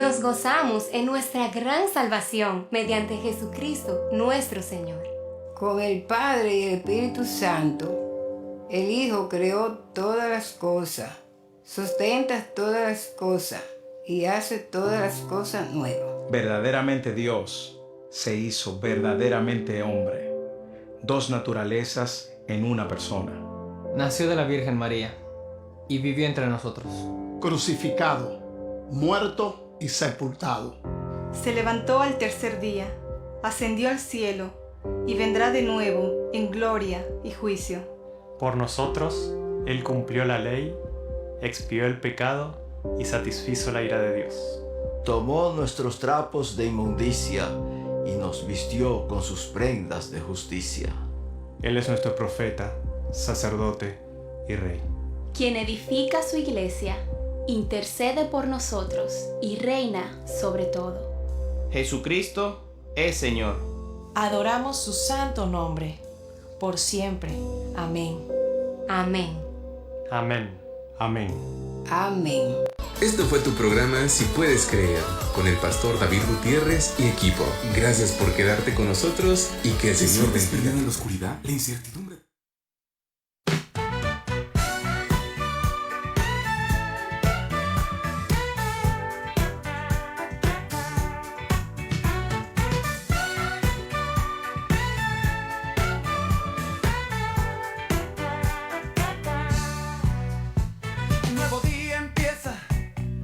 Nos gozamos en nuestra gran salvación mediante Jesucristo nuestro Señor. Con el Padre y el Espíritu Santo, el Hijo creó todas las cosas, sustenta todas las cosas y hace todas las cosas nuevas. Verdaderamente Dios se hizo verdaderamente hombre, dos naturalezas en una persona. Nació de la Virgen María y vivió entre nosotros. Crucificado, muerto y sepultado. Se levantó al tercer día, ascendió al cielo y vendrá de nuevo en gloria y juicio. Por nosotros, Él cumplió la ley, expió el pecado y satisfizo la ira de Dios. Tomó nuestros trapos de inmundicia y nos vistió con sus prendas de justicia. Él es nuestro profeta, sacerdote y rey. Quien edifica su iglesia, intercede por nosotros y reina sobre todo. Jesucristo es Señor. Adoramos su santo nombre, por siempre. Amén. Amén. Amén. Amén. Amén. Esto fue tu programa Si Puedes Creer, con el pastor David Gutiérrez y equipo. Gracias por quedarte con nosotros y que el Señor te bendiga. En la oscuridad, la incertidumbre.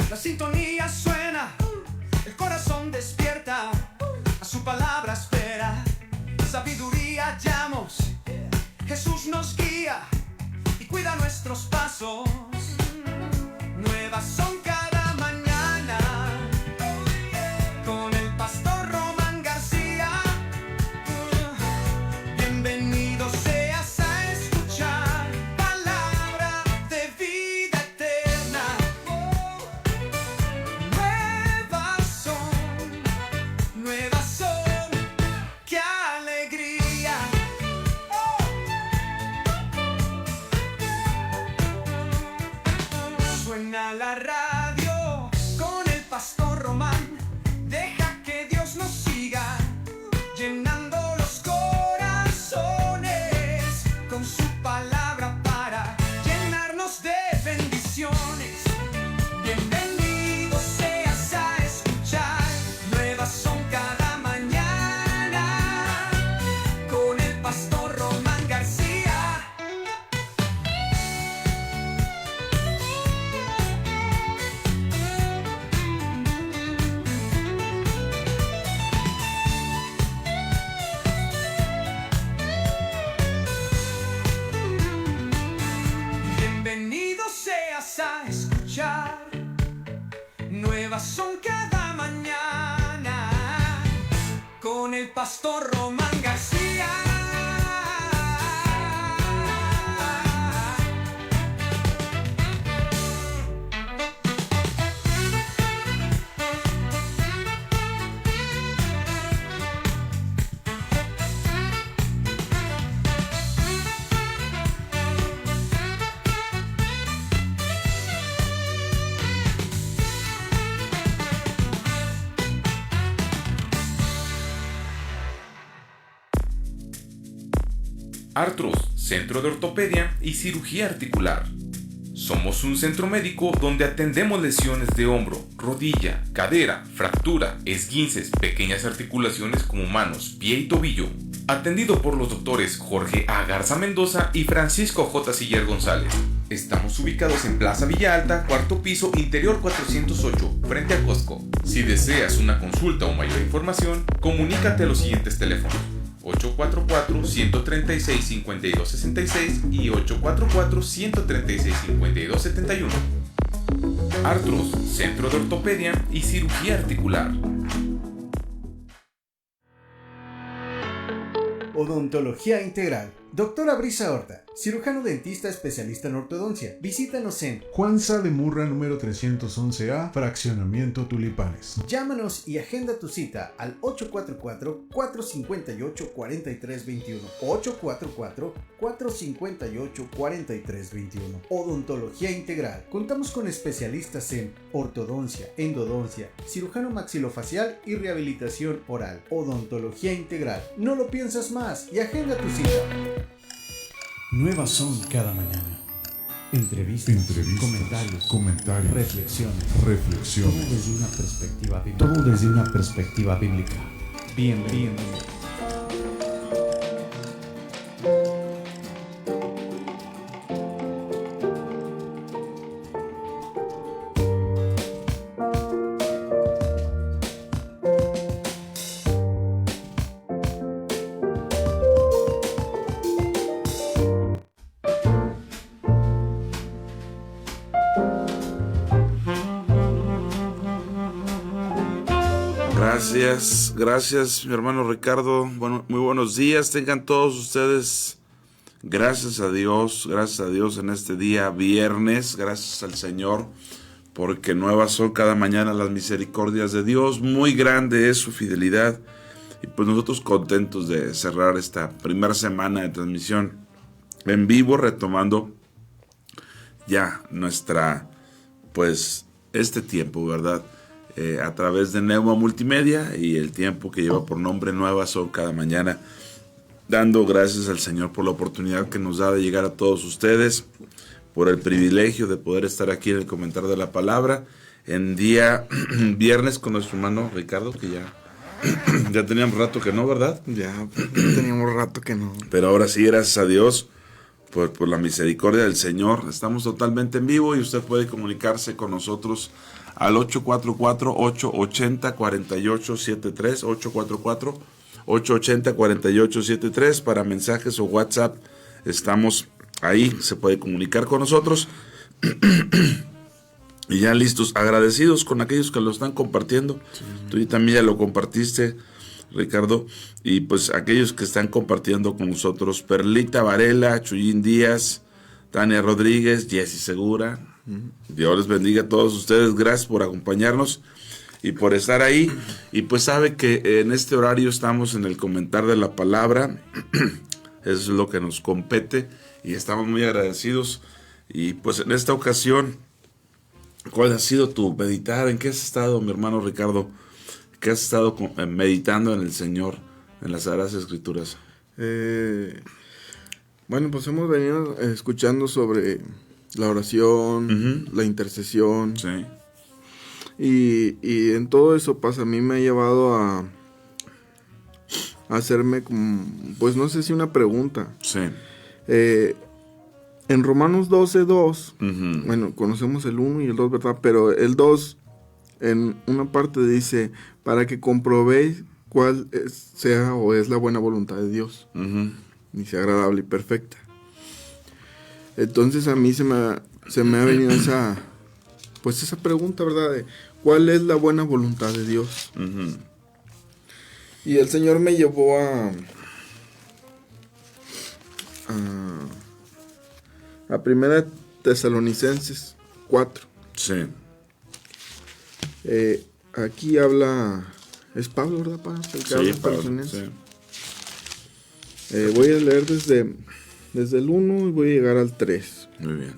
La sintonía suena, el corazón despierta, a su palabra espera, sabiduría hallamos, Jesús nos guía y cuida nuestros pasos, nuevas son cada mañana, con el pastor Román García, bienvenido seas a escuchar palabra de vida eterna. Nuevas son, qué alegría. Suena la radio con el pastor Román. Deja que Dios nos siga llenando los corazones con su palabra para llenarnos de bendiciones. Bienvenido seas a escuchar. Nuevas son cada mañana con el pastor Román García. Bienvenido seas a escuchar. Nuevas son cada mañana con el pastor Román García. Artros, Centro de Ortopedia y Cirugía Articular. Somos un centro médico donde atendemos lesiones de hombro, rodilla, cadera, fractura, esguinces, pequeñas articulaciones como manos, pie y tobillo. Atendido por los doctores Jorge A. Garza Mendoza y Francisco J. Siller González. Estamos ubicados en Plaza Villa Alta, cuarto piso, interior 408, frente a Costco. Si deseas una consulta o mayor información, comunícate a los siguientes teléfonos: 844-136-5266 y 844-136-5271. Artros, Centro de Ortopedia y Cirugía Articular. Odontología Integral, Doctora Brisa Horta, cirujano dentista especialista en ortodoncia. Visítanos en Juan Sá de Murra número 311A, fraccionamiento Tulipanes. Llámanos y agenda tu cita al 844-458-4321. 844-458-4321. Odontología integral. Contamos con especialistas en ortodoncia, endodoncia, cirujano maxilofacial y rehabilitación oral. Odontología integral. No lo piensas más y agenda tu cita. Nuevas son cada mañana. Entrevistas, comentarios, reflexiones. Todo desde una perspectiva bíblica. Bienvenido. Gracias mi hermano Ricardo. Bueno, muy buenos días tengan todos ustedes. Gracias a Dios en este día viernes. Gracias al Señor porque nuevas son cada mañana las misericordias de Dios. Muy grande es su fidelidad. Y pues nosotros contentos de cerrar esta primera semana de transmisión en vivo, retomando ya nuestra, pues este tiempo, ¿verdad? A través de Neuma Multimedia y el tiempo que lleva por nombre Nuevas son cada mañana, dando gracias al Señor por la oportunidad que nos da de llegar a todos ustedes, por el privilegio de poder estar aquí en el Comentar de la Palabra en día viernes con nuestro hermano Ricardo, que ya teníamos rato que no, ¿verdad? Ya teníamos rato que no. Pero ahora sí, gracias a Dios por la misericordia del Señor, estamos totalmente en vivo y usted puede comunicarse con nosotros al 844-880-4873, 844-880-4873 para mensajes o WhatsApp. Estamos ahí, se puede comunicar con nosotros. Y ya listos, agradecidos con aquellos que lo están compartiendo. Sí. Tú también ya lo compartiste, Ricardo. Y pues aquellos que están compartiendo con nosotros: Perlita Varela, Chuyín Díaz, Tania Rodríguez, Jessy Segura. Dios les bendiga a todos ustedes. Gracias por acompañarnos y por estar ahí. Y pues sabe que en este horario estamos en el Comentar de la Palabra. Eso es lo que nos compete y estamos muy agradecidos. Y pues en esta ocasión, ¿cuál ha sido tu meditar? ¿En qué has estado, mi hermano Ricardo? ¿Qué has estado meditando en el Señor, en las Sagradas Escrituras? Bueno, pues hemos venido escuchando sobre la oración, la intercesión. Sí. Y en todo eso, pues a mí me ha llevado a hacerme como, pues no sé si una pregunta. Sí. En Romanos 12:2, bueno, conocemos el 1 y el 2, ¿verdad? Pero el 2, en una parte dice, para que comprobéis cuál sea o es la buena voluntad de Dios. Y sea agradable y perfecta. Entonces a mí se me ha venido esa pregunta, ¿verdad? De ¿cuál es la buena voluntad de Dios? Y el Señor me llevó a Primera Tesalonicenses 4. Sí. Aquí habla, es Pablo, ¿verdad? El que habla Pablo, sí. Voy a leer desde el 1 y voy a llegar al 3. Muy bien.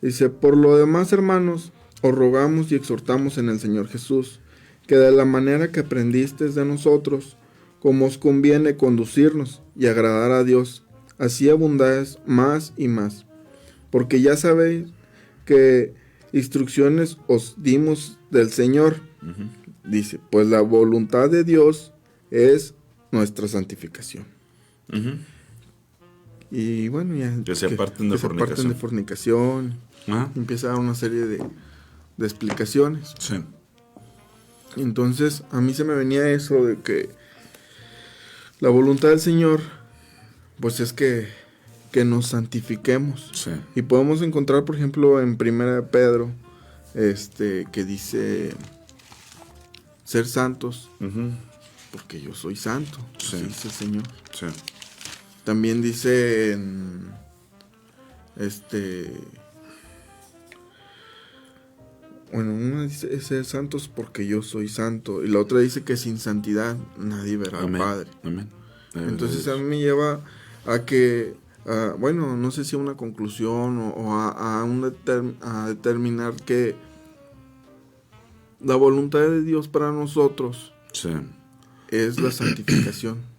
Dice: por lo demás, hermanos, os rogamos y exhortamos en el Señor Jesús, que de la manera que aprendisteis de nosotros, como os conviene conducirnos y agradar a Dios, así abundáis más y más. Porque ya sabéis que instrucciones os dimos del Señor. Dice, pues la voluntad de Dios es nuestra santificación. Y bueno, ya que se aparten de fornicación. Empieza a dar una serie de explicaciones. Sí. Entonces a mí se me venía eso de que la voluntad del Señor pues es que nos santifiquemos. Sí. Y podemos encontrar, por ejemplo, en 1 Pedro que dice ser santos, porque yo soy santo, sí, dice el Señor. Sí. También dice en una dice ser santos porque yo soy santo, y la otra dice que sin santidad nadie verá al Padre. Amén. Entonces a mí me lleva a que, bueno, no sé si a una conclusión o a determinar que la voluntad de Dios para nosotros es la santificación.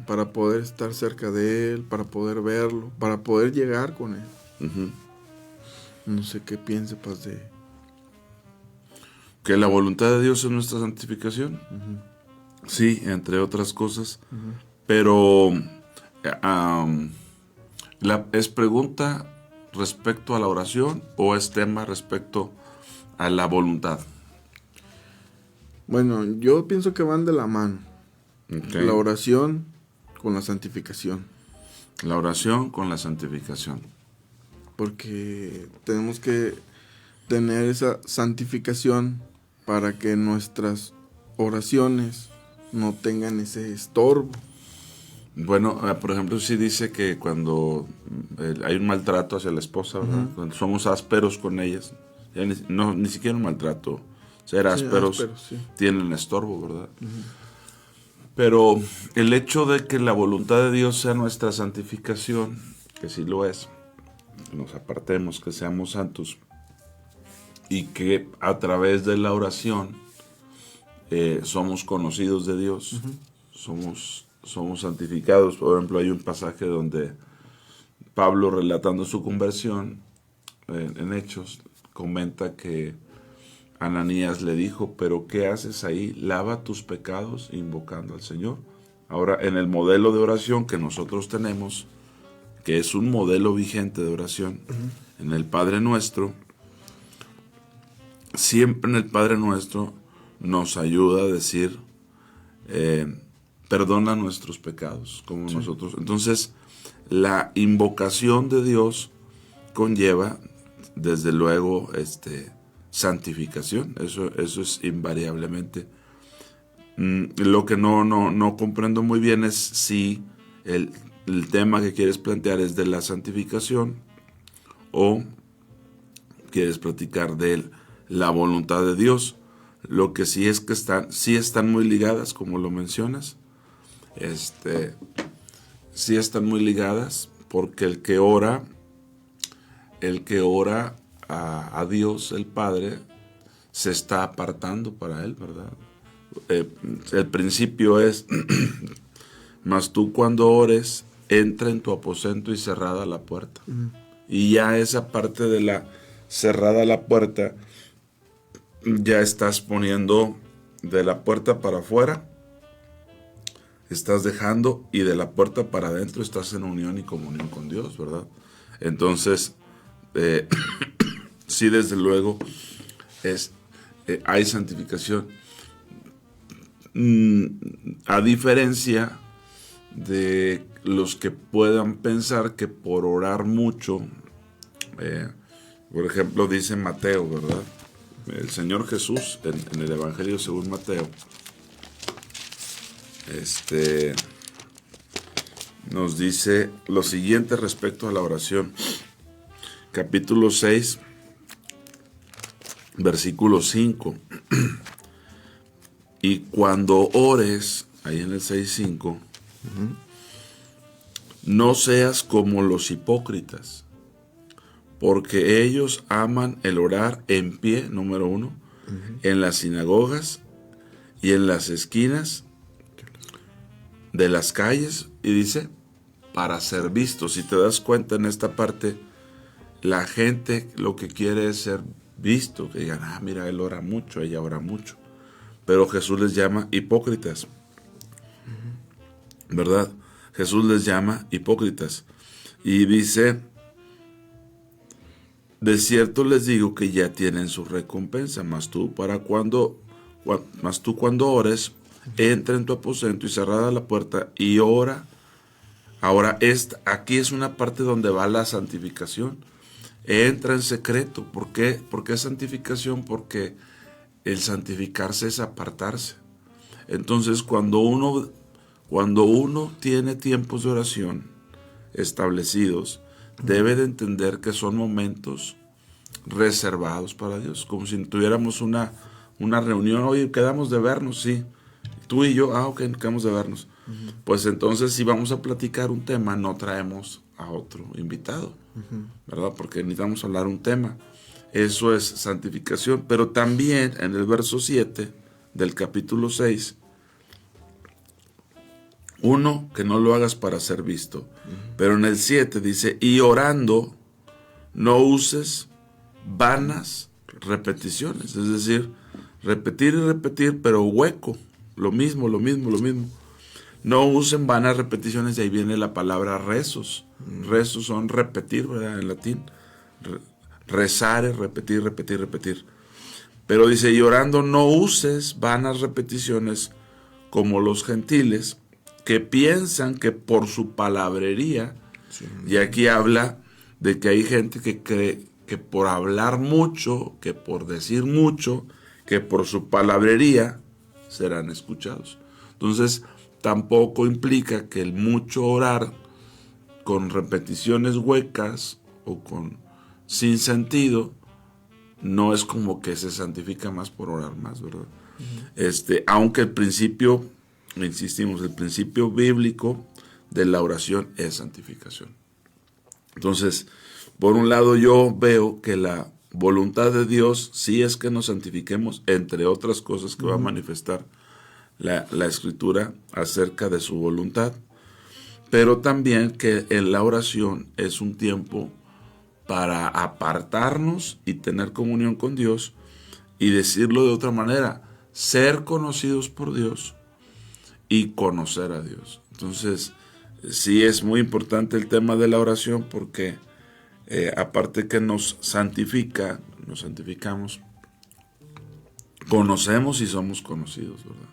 Para poder estar cerca de Él, para poder verlo, para poder llegar con Él. No sé qué piense, Paz, de... Que la voluntad de Dios es nuestra santificación. Sí, entre otras cosas. Pero ¿es pregunta respecto a la oración o es tema respecto a la voluntad? Bueno, yo pienso que van de la mano. La oración con la santificación. La oración con la santificación. Porque tenemos que tener esa santificación para que nuestras oraciones no tengan ese estorbo. Bueno, por ejemplo, sí dice que cuando hay un maltrato hacia la esposa, ¿verdad? Cuando somos ásperos con ellas, ya ni siquiera un maltrato, ser ásperos, tienen estorbo, ¿verdad? Pero el hecho de que la voluntad de Dios sea nuestra santificación, que sí lo es, que nos apartemos, que seamos santos, y que a través de la oración somos conocidos de Dios, somos santificados. Por ejemplo, hay un pasaje donde Pablo, relatando su conversión en Hechos, comenta que Ananías le dijo: pero ¿qué haces ahí? Lava tus pecados invocando al Señor. Ahora, en el modelo de oración que nosotros tenemos, que es un modelo vigente de oración, en el Padre Nuestro, siempre en el Padre Nuestro nos ayuda a decir, perdona nuestros pecados, como nosotros. Entonces, la invocación de Dios conlleva, desde luego, santificación. Eso es invariablemente. Lo que no comprendo muy bien es si el tema que quieres plantear es de la santificación o quieres platicar de la voluntad de Dios. Lo que sí es que están muy ligadas, como lo mencionas. Sí están muy ligadas, porque el que ora a Dios el Padre se está apartando para Él, ¿verdad? El principio es, mas tú cuando ores, entra en tu aposento y cerrada la puerta. Y ya esa parte de la cerrada la puerta, ya estás poniendo de la puerta para afuera, estás dejando, y de la puerta para adentro estás en unión y comunión con Dios, ¿verdad? Entonces, sí, desde luego, hay santificación. A diferencia de los que puedan pensar que por orar mucho, por ejemplo, dice Mateo, ¿verdad? El Señor Jesús, en el Evangelio según Mateo, nos dice lo siguiente respecto a la oración. Capítulo 6, versículo 5. Y cuando ores, ahí en el 6:5, no seas como los hipócritas, porque ellos aman el orar en pie, número 1, en las sinagogas y en las esquinas de las calles, y dice, para ser vistos. Si te das cuenta en esta parte, la gente lo que quiere es ser visto, que digan, mira, él ora mucho, ella ora mucho. Pero Jesús les llama hipócritas, ¿verdad? Jesús les llama hipócritas. Y dice, de cierto les digo que ya tienen su recompensa, mas tú cuando ores, entra en tu aposento y cerrada la puerta y ora. Ahora, aquí es una parte donde va la santificación. Entra en secreto. ¿Por qué? ¿Por qué santificación? Porque el santificarse es apartarse. Entonces, cuando uno Cuando uno tiene tiempos de oración establecidos, debe de entender que son momentos reservados para Dios, como si tuviéramos una reunión. Oye, quedamos de vernos, sí. Tú y yo, ok, quedamos de vernos. Pues entonces, si vamos a platicar un tema, no traemos a otro invitado, ¿verdad? Porque necesitamos hablar un tema. Eso es santificación. Pero también en el verso 7 del capítulo 6, 1, que no lo hagas para ser visto. Pero en el 7 dice, y orando, no uses vanas repeticiones. Es decir, repetir y repetir, pero hueco. Lo mismo. No usen vanas repeticiones, de ahí viene la palabra rezos. Rezos son repetir, ¿verdad? En latín. Rezar es repetir. Pero dice, y orando no uses vanas repeticiones como los gentiles, que piensan que por su palabrería, y aquí habla de que hay gente que cree que por hablar mucho, que por decir mucho, que por su palabrería serán escuchados. Entonces, tampoco implica que el mucho orar con repeticiones huecas o sin sentido, no es como que se santifica más por orar más, ¿verdad? Aunque el principio, insistimos, el principio bíblico de la oración es santificación. Entonces, por un lado yo veo que la voluntad de Dios sí es que nos santifiquemos, entre otras cosas que va a manifestar la Escritura acerca de su voluntad, pero también que en la oración es un tiempo para apartarnos y tener comunión con Dios, y decirlo de otra manera, ser conocidos por Dios y conocer a Dios. Entonces, sí es muy importante el tema de la oración, porque aparte que nos santificamos, conocemos y somos conocidos, ¿verdad?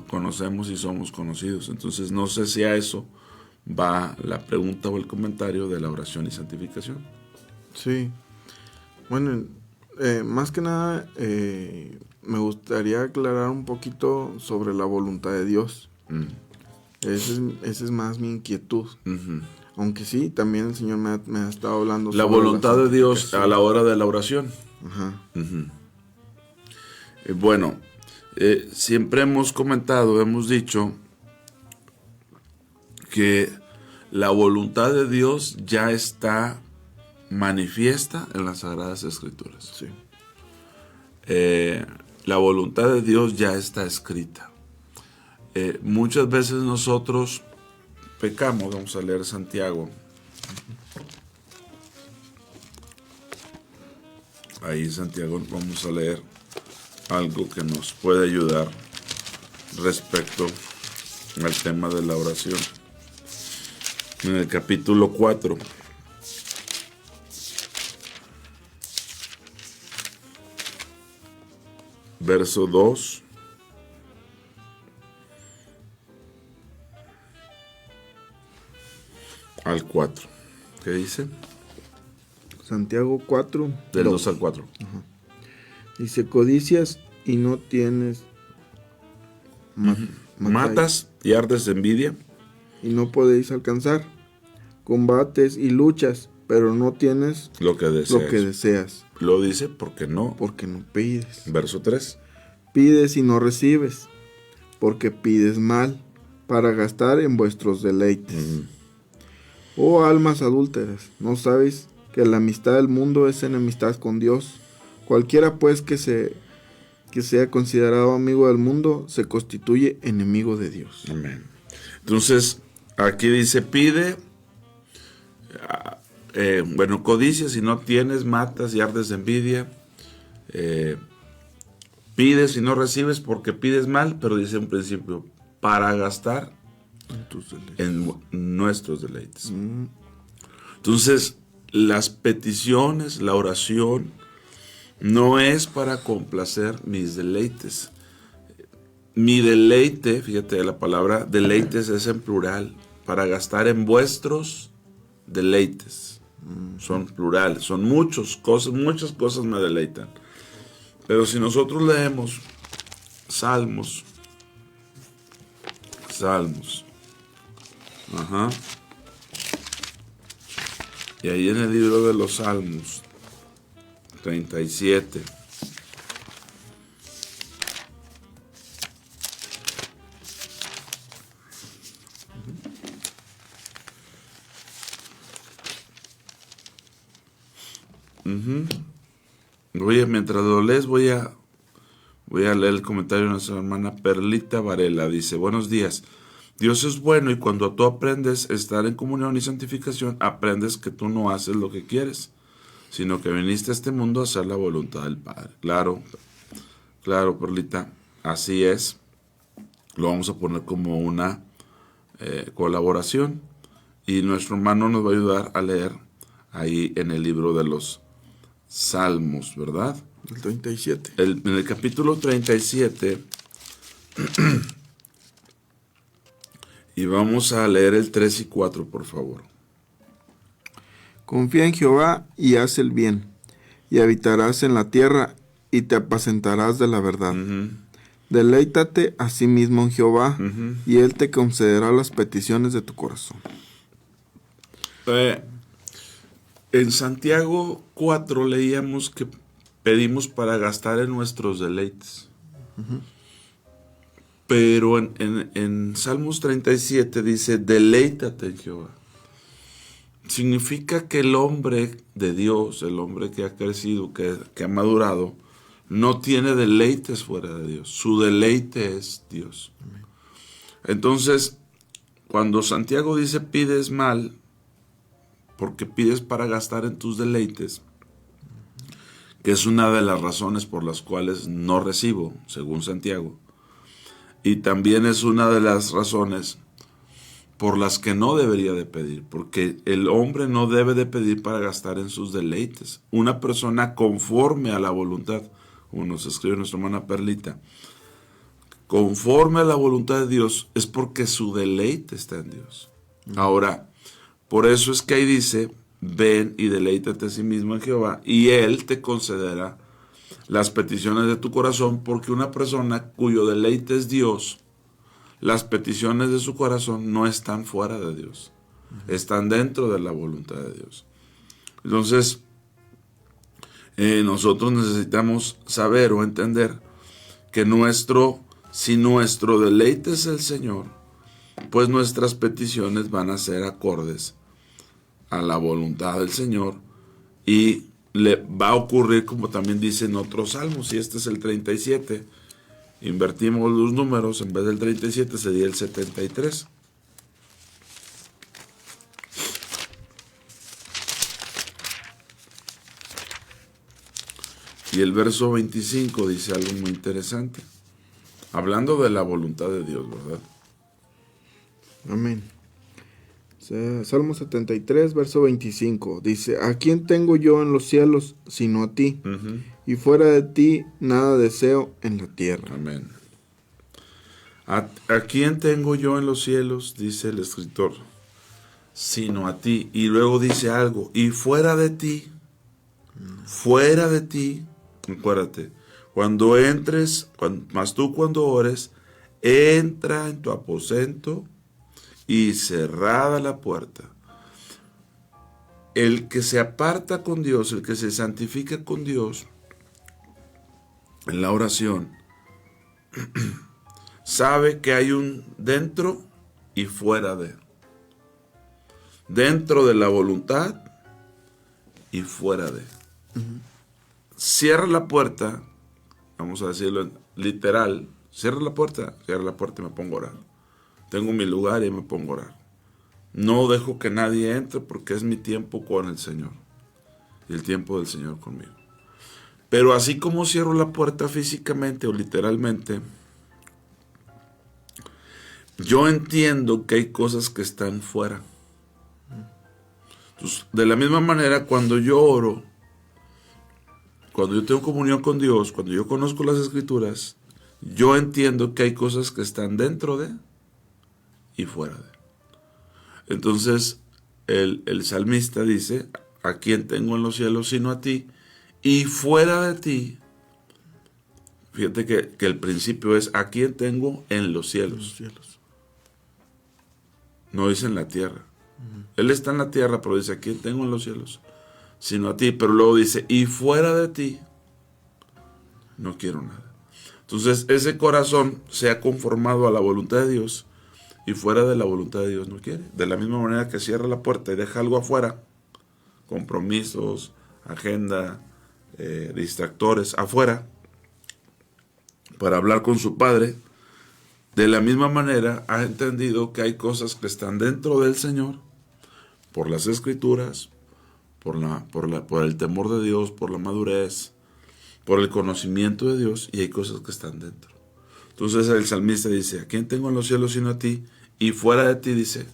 Conocemos y somos conocidos. Entonces, no sé si a eso va la pregunta o el comentario de la oración y santificación. Sí. Bueno, más que nada, me gustaría aclarar un poquito sobre la voluntad de Dios. Esa es más mi inquietud. Aunque sí, también el Señor me ha estado hablando la sobre voluntad de Dios a la hora de la oración. Bueno, siempre hemos dicho que la voluntad de Dios ya está manifiesta en las Sagradas Escrituras. Sí. La voluntad de Dios ya está escrita. Muchas veces nosotros pecamos. Vamos a leer Santiago. Ahí en Santiago vamos a leer algo que nos puede ayudar respecto al tema de la oración. En el capítulo 4. Verso 2. Al 4. ¿Qué dice? Santiago 4. Del 2 al 4. Dice, codicias y no tienes... Matas y ardes de envidia. Y no podéis alcanzar. Combates y luchas, pero no tienes lo que deseas. Lo dice porque no pides. Verso 3. Pides y no recibes, porque pides mal, para gastar en vuestros deleites. Oh almas adúlteras, ¿no sabéis que la amistad del mundo es enemistad con Dios? Cualquiera pues que sea considerado amigo del mundo se constituye enemigo de Dios. Amén. Entonces, aquí dice, pide, codicias y no tienes, matas y ardes de envidia, pides y no recibes porque pides mal, pero dice en principio, para gastar en nuestros deleites. Entonces, las peticiones, la oración, no es para complacer mis deleites. Mi deleite, fíjate la palabra deleites es en plural, para gastar en vuestros deleites. Son plurales, son muchas cosas me deleitan. Pero si nosotros leemos Salmos Salmos. Ajá. Y ahí en el libro de los Salmos, 37. Mientras lo lees, voy a leer el comentario de nuestra hermana Perlita Varela. Dice: buenos días. Dios es bueno, y cuando tú aprendes a estar en comunión y santificación, aprendes que tú no haces lo que quieres, sino que viniste a este mundo a hacer la voluntad del Padre. Claro, Perlita, así es. Lo vamos a poner como una colaboración, y nuestro hermano nos va a ayudar a leer ahí en el libro de los Salmos, ¿verdad? El 37. En el capítulo 37, y vamos a leer el 3 y 4, por favor. Confía en Jehová y haz el bien, y habitarás en la tierra y te apacentarás de la verdad. Deleítate a sí mismo en Jehová, y Él te concederá las peticiones de tu corazón. En Santiago 4 leíamos que pedimos para gastar en nuestros deleites. Pero en Salmos 37 dice: deleítate en Jehová. Significa que el hombre de Dios, el hombre que ha crecido, que ha madurado, no tiene deleites fuera de Dios. Su deleite es Dios. Entonces, cuando Santiago dice pides mal, porque pides para gastar en tus deleites, que es una de las razones por las cuales no recibo, según Santiago, y también es una de las razones por las que no debería de pedir, porque el hombre no debe de pedir para gastar en sus deleites. Una persona conforme a la voluntad, como nos escribe nuestra hermana Perlita, conforme a la voluntad de Dios, es porque su deleite está en Dios. Ahora, por eso es que ahí dice: ven y deleítate a sí mismo en Jehová, y Él te concederá las peticiones de tu corazón, porque una persona cuyo deleite es Dios, las peticiones de su corazón no están fuera de Dios, están dentro de la voluntad de Dios. Entonces, nosotros necesitamos saber o entender que si nuestro deleite es el Señor, pues nuestras peticiones van a ser acordes a la voluntad del Señor, y le va a ocurrir como también dice en otros salmos, y este es el 37, invertimos los números, en vez del 37 sería el 73. Y el verso 25 dice algo muy interesante, hablando de la voluntad de Dios, ¿verdad? Amén. Salmo 73, verso 25, dice: ¿a quién tengo yo en los cielos sino a ti? Y fuera de ti nada deseo en la tierra. Amén. ¿A quién tengo yo en los cielos? Dice el escritor, sino a ti. Y luego dice algo: y fuera de ti, acuérdate, cuando entres, mas tú cuando ores, entra en tu aposento y cerrada la puerta. El que se aparta con Dios, el que se santifica con Dios en la oración, sabe que hay un dentro y fuera de. Dentro de la voluntad y fuera de. Cierra la puerta, vamos a decirlo literal, cierra la puerta y me pongo a orar. Tengo mi lugar y me pongo a orar. No dejo que nadie entre porque es mi tiempo con el Señor y el tiempo del Señor conmigo. Pero así como cierro la puerta físicamente o literalmente, yo entiendo que hay cosas que están fuera. Entonces, de la misma manera, cuando yo oro, cuando yo tengo comunión con Dios, cuando yo conozco las Escrituras, yo entiendo que hay cosas que están dentro de y fuera de. Entonces el salmista dice: ¿a quién tengo en los cielos sino a ti? Y fuera de ti, fíjate que el principio es: ¿a quién tengo en los cielos? no dice en la tierra. Él está en la tierra, pero dice, ¿a quién tengo en los cielos? Sino a ti. Pero luego dice, y fuera de ti, no quiero nada. Entonces, ese corazón se ha conformado a la voluntad de Dios, y fuera de la voluntad de Dios no quiere. De la misma manera que cierra la puerta y deja algo afuera, compromisos, agenda, distractores afuera, para hablar con su Padre, de la misma manera ha entendido que hay cosas que están dentro del Señor, por las Escrituras, por el temor de Dios, por la madurez, por el conocimiento de Dios, y hay cosas que están dentro. Entonces el salmista dice, ¿a quién tengo en los cielos sino a ti? Y fuera de ti, dice,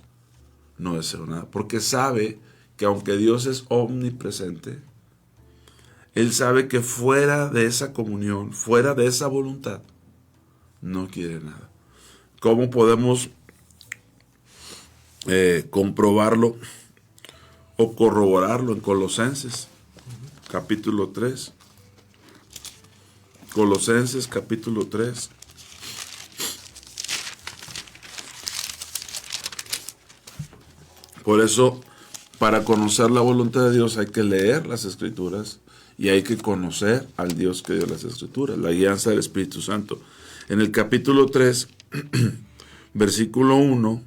no deseo nada. Porque sabe que aunque Dios es omnipresente, Él sabe que fuera de esa comunión, fuera de esa voluntad, no quiere nada. ¿Cómo podemos comprobarlo o corroborarlo? En Colosenses, capítulo 3. Colosenses, capítulo 3. Por eso, para conocer la voluntad de Dios hay que leer las Escrituras y hay que conocer al Dios que dio las Escrituras, la guianza del Espíritu Santo. En el capítulo 3, versículo 1,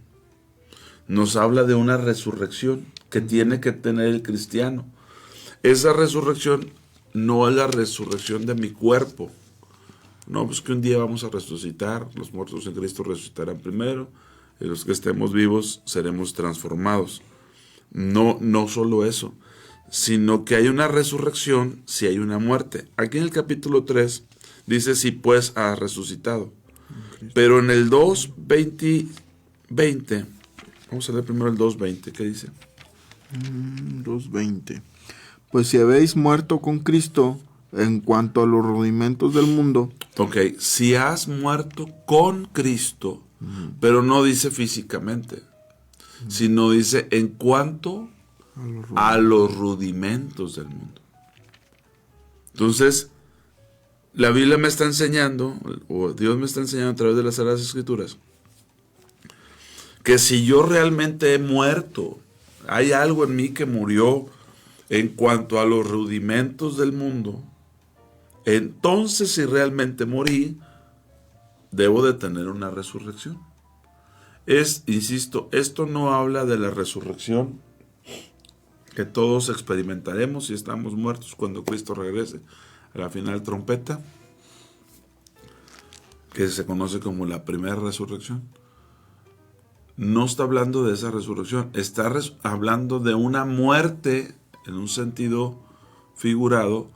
nos habla de una resurrección que tiene que tener el cristiano. Esa resurrección no es la resurrección de mi cuerpo. No, pues que un día vamos a resucitar, los muertos en Cristo resucitarán primero, y los que estemos vivos seremos transformados. No solo eso, sino que hay una resurrección si hay una muerte. Aquí en el capítulo 3 dice si pues ha resucitado. Pero en el 2:20, vamos a leer primero el 2:20, ¿qué dice? 2:20. Pues si habéis muerto con Cristo en cuanto a los rudimentos del mundo. Ok, si has muerto con Cristo, pero no dice físicamente, sino dice en cuanto a los rudimentos del mundo. Entonces, la Biblia me está enseñando, o Dios me está enseñando a través de las Sagradas Escrituras, que si yo realmente he muerto, hay algo en mí que murió en cuanto a los rudimentos del mundo, entonces si realmente morí, debo de tener una resurrección. Insisto, esto no habla de la resurrección que todos experimentaremos si estamos muertos cuando Cristo regrese a la final trompeta, que se conoce como la primera resurrección. No está hablando de esa resurrección, está hablando de una muerte en un sentido figurado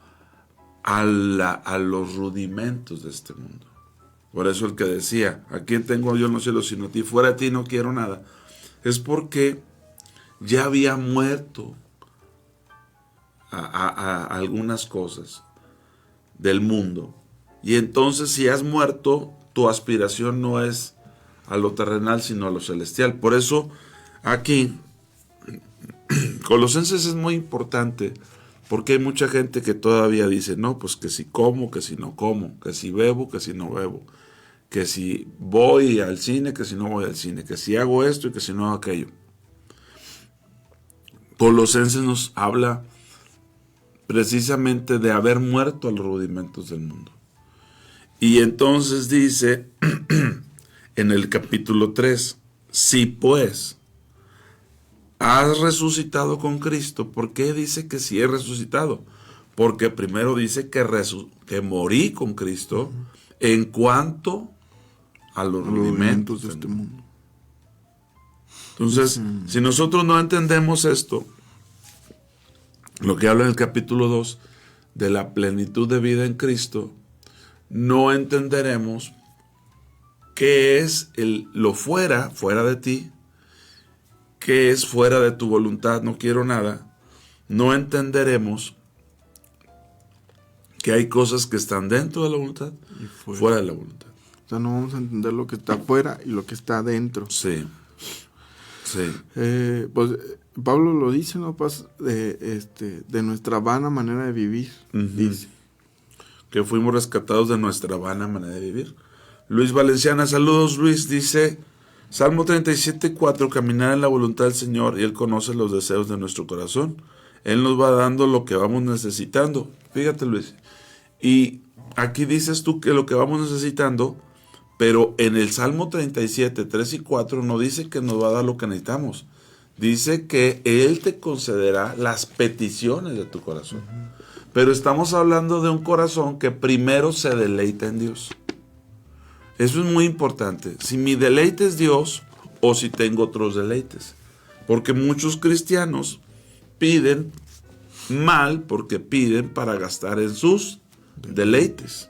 a los rudimentos de este mundo. Por eso el que decía, ¿a quién tengo yo en los cielos sino a ti? Fuera de ti no quiero nada. Es porque ya había muerto a algunas cosas del mundo. Y entonces si has muerto, tu aspiración no es a lo terrenal, sino a lo celestial. Por eso aquí, Colosenses es muy importante, porque hay mucha gente que todavía dice, no, pues que si como, que si no como, que si bebo, que si no bebo, que si voy al cine, que si no voy al cine, que si hago esto y que si no hago aquello. Colosenses nos habla precisamente de haber muerto a los rudimentos del mundo. Y entonces dice en el capítulo 3, si pues has resucitado con Cristo. ¿Por qué dice que sí he resucitado? Porque primero dice que morí con Cristo en cuanto a los rudimentos de este mundo. Entonces, si nosotros no entendemos esto, lo que habla en el capítulo 2 de la plenitud de vida en Cristo, no entenderemos qué es lo fuera de ti, qué es fuera de tu voluntad, no quiero nada. No entenderemos que hay cosas que están dentro de la voluntad y fuera de la voluntad. O sea, no vamos a entender lo que está afuera y lo que está adentro. Sí. Pues Pablo lo dice, ¿no? De nuestra vana manera de vivir. Dice. Que fuimos rescatados de nuestra vana manera de vivir. Luis Valenciana, saludos Luis, dice, Salmo 37:4, caminar en la voluntad del Señor y Él conoce los deseos de nuestro corazón. Él nos va dando lo que vamos necesitando. Fíjate, Luis. Y aquí dices tú que lo que vamos necesitando, pero en el Salmo 37:3 y 4 no dice que nos va a dar lo que necesitamos. Dice que Él te concederá las peticiones de tu corazón. Pero estamos hablando de un corazón que primero se deleita en Dios. Eso es muy importante. Si mi deleite es Dios o si tengo otros deleites. Porque muchos cristianos piden mal porque piden para gastar en sus deleites.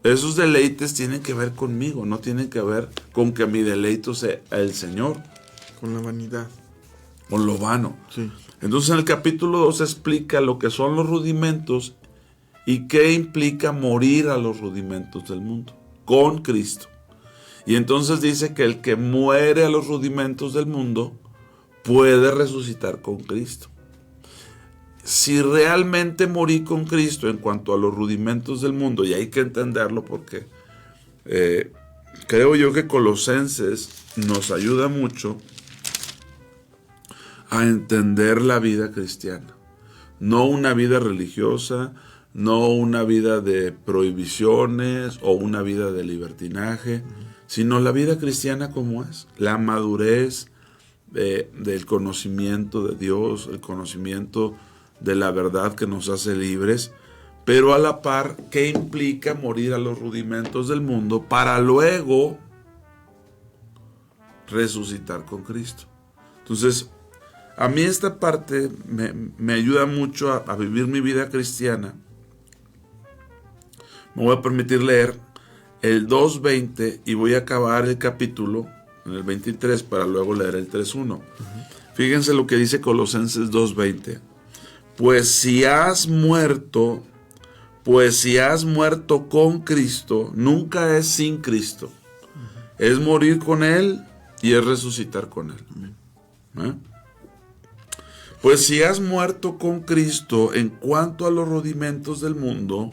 Esos deleites tienen que ver conmigo, no tienen que ver con que mi deleite sea el Señor. Con la vanidad. Con lo vano. Sí. Entonces en el capítulo 2 explica lo que son los rudimentos y qué implica morir a los rudimentos del mundo con Cristo. Y entonces dice que el que muere a los rudimentos del mundo puede resucitar con Cristo. Si realmente morí con Cristo en cuanto a los rudimentos del mundo, y hay que entenderlo porque creo yo que Colosenses nos ayuda mucho a entender la vida cristiana. No una vida religiosa, no una vida de prohibiciones o una vida de libertinaje, sino la vida cristiana como es. La madurez del conocimiento de Dios, el conocimiento de la verdad que nos hace libres, pero a la par, ¿qué implica morir a los rudimentos del mundo para luego resucitar con Cristo? Entonces, a mí esta parte me ayuda mucho a vivir mi vida cristiana. Me voy a permitir leer el 2.20 y voy a acabar el capítulo en el 23 para luego leer el 3.1. Fíjense lo que dice Colosenses 2.20. Pues si has muerto con Cristo, nunca es sin Cristo. Es morir con Él y es resucitar con Él. Pues si has muerto con Cristo en cuanto a los rudimentos del mundo,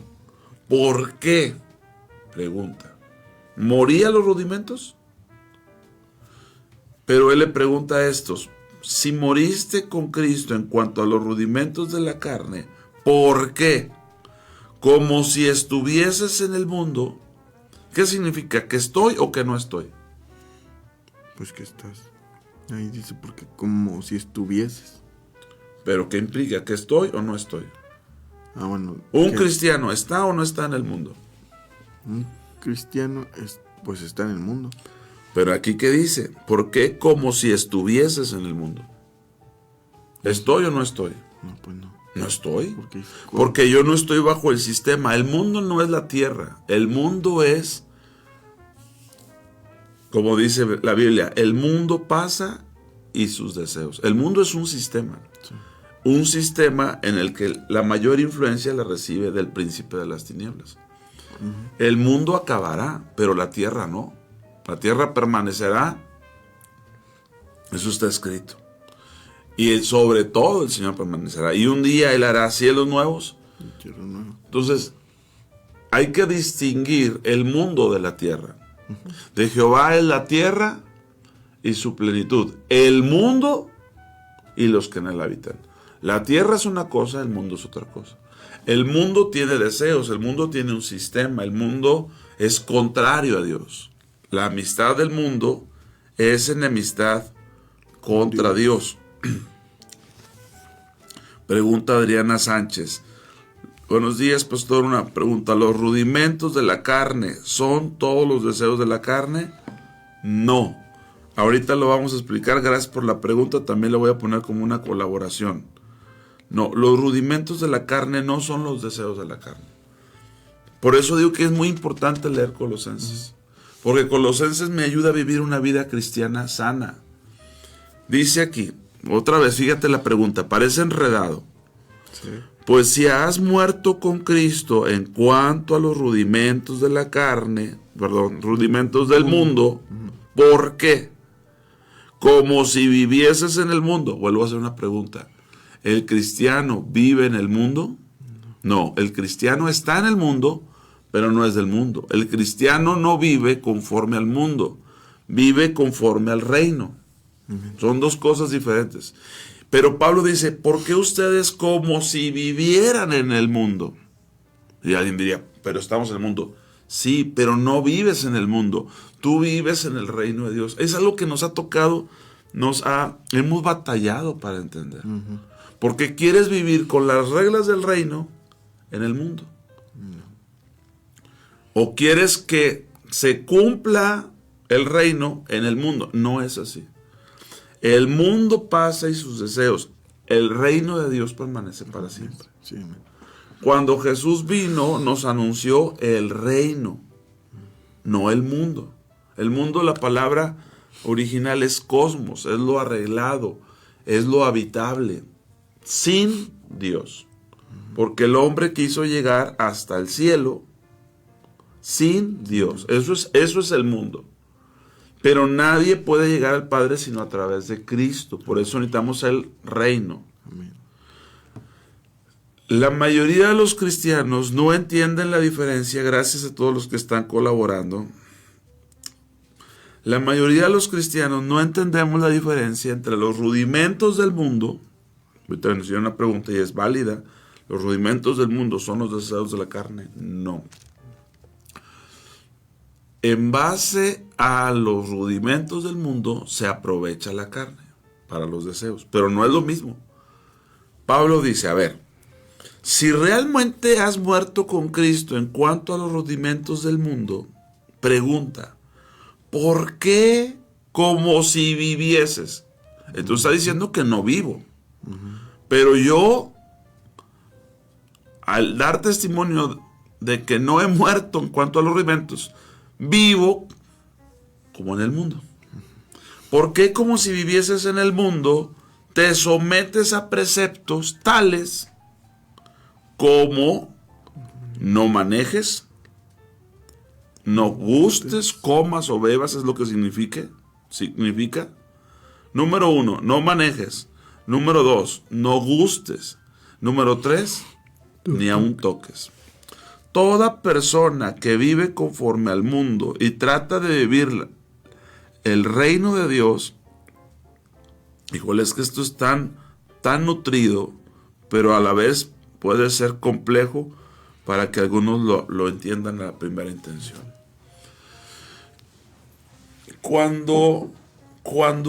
¿por qué? Pregunta. ¿Morí a los rudimentos? Pero él le pregunta a estos, si moriste con Cristo en cuanto a los rudimentos de la carne, ¿por qué? Como si estuvieses en el mundo. ¿Qué significa? ¿Que estoy o que no estoy? Pues que estás. Ahí dice, porque como si estuvieses. ¿Pero qué implica? ¿Que estoy o no estoy? Bueno. ¿Un cristiano está o no está en el mundo? Un cristiano pues está en el mundo. Pero aquí ¿qué dice? ¿Por qué como si estuvieses en el mundo? ¿Estoy o no estoy? No, pues no. ¿No estoy? Porque yo no estoy bajo el sistema. El mundo no es la tierra. El mundo es, como dice la Biblia, el mundo pasa y sus deseos. El mundo es un sistema. Sí. Un sistema en el que la mayor influencia la recibe del príncipe de las tinieblas. El mundo acabará, pero la tierra no. La tierra permanecerá. Eso está escrito. Y sobre todo el Señor permanecerá. Y un día Él hará cielos nuevos. Entonces, hay que distinguir el mundo de la tierra. De Jehová es la tierra y su plenitud. El mundo y los que en él habitan. La tierra es una cosa, el mundo es otra cosa. El mundo tiene deseos, el mundo tiene un sistema, el mundo es contrario a Dios. La amistad del mundo es enemistad contra Dios. Pregunta Adriana Sánchez. Buenos días, pastor. Una pregunta. ¿Los rudimentos de la carne son todos los deseos de la carne? No. Ahorita lo vamos a explicar. Gracias por la pregunta. También le voy a poner como una colaboración. No, los rudimentos de la carne no son los deseos de la carne. Por eso digo que es muy importante leer Colosenses. Porque Colosenses me ayuda a vivir una vida cristiana sana. Dice aquí, otra vez, fíjate la pregunta, parece enredado. Sí. Pues si has muerto con Cristo en cuanto a los rudimentos de la carne, rudimentos del mundo, ¿por qué? Como si vivieses en el mundo. Vuelvo a hacer una pregunta. ¿El cristiano vive en el mundo? No, el cristiano está en el mundo, pero no es del mundo. El cristiano no vive conforme al mundo, vive conforme al reino. Son dos cosas diferentes. Pero Pablo dice, ¿por qué ustedes como si vivieran en el mundo? Y alguien diría, pero estamos en el mundo. Sí, pero no vives en el mundo. Tú vives en el reino de Dios. Es algo que nos ha tocado, hemos batallado para entender. Porque quieres vivir con las reglas del reino en el mundo. O quieres que se cumpla el reino en el mundo. No es así. El mundo pasa y sus deseos. El reino de Dios permanece para siempre. Sí, cuando Jesús vino, nos anunció el reino, no el mundo. El mundo, la palabra original es cosmos, es lo arreglado, es lo habitable, sin Dios. Porque el hombre quiso llegar hasta el cielo sin Dios. Eso es el mundo. Pero nadie puede llegar al Padre sino a través de Cristo. Por eso necesitamos el reino. La mayoría de los cristianos no entienden la diferencia, gracias a todos los que están colaborando. La mayoría de los cristianos no entendemos la diferencia entre los rudimentos del mundo. Ahorita me hicieron una pregunta y es válida. ¿Los rudimentos del mundo son los deseos de la carne? No. En base a los rudimentos del mundo se aprovecha la carne para los deseos, pero no es lo mismo. Pablo dice, a ver, si realmente has muerto con Cristo en cuanto a los rudimentos del mundo, pregunta, ¿por qué como si vivieses? Entonces está diciendo que no vivo. Pero yo, al dar testimonio de que no he muerto en cuanto a los rudimentos, vivo como en el mundo. ¿Por qué como si vivieses en el mundo te sometes a preceptos tales como no manejes, no gustes, comas o bebas? Es lo que significa. Número 1, no manejes. Número 2, no gustes. Número 3, ni aun toques. Toda persona que vive conforme al mundo y trata de vivir el reino de Dios, híjole, es que esto es tan nutrido, pero a la vez puede ser complejo para que algunos lo entiendan a la primera intención. Cuando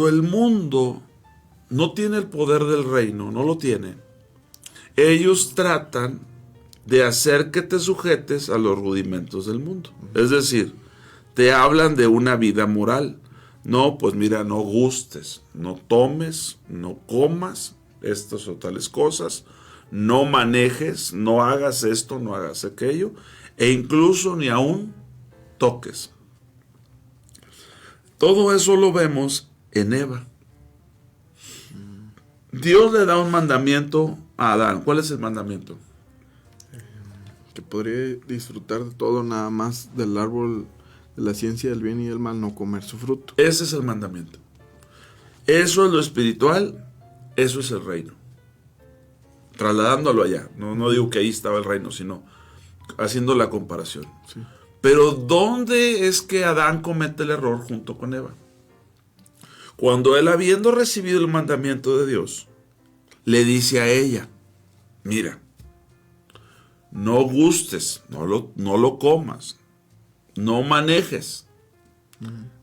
el mundo no tiene el poder del reino, no lo tiene, ellos tratan de hacer que te sujetes a los rudimentos del mundo. Es decir, te hablan de una vida moral. No, pues mira, no gustes, no tomes, no comas estas o tales cosas, no manejes, no hagas esto, no hagas aquello, e incluso ni aún toques. Todo eso lo vemos en Eva. Dios le da un mandamiento a Adán. ¿Cuál es el mandamiento? Que podría disfrutar de todo, nada más del árbol de la ciencia del bien y del mal, no comer su fruto. Ese es el mandamiento. Eso es lo espiritual, eso es el reino. Trasladándolo allá. No digo que ahí estaba el reino, sino haciendo la comparación. Sí. Pero ¿dónde es que Adán comete el error junto con Eva? Cuando él, habiendo recibido el mandamiento de Dios, le dice a ella, mira, no gustes, no lo comas, no manejes,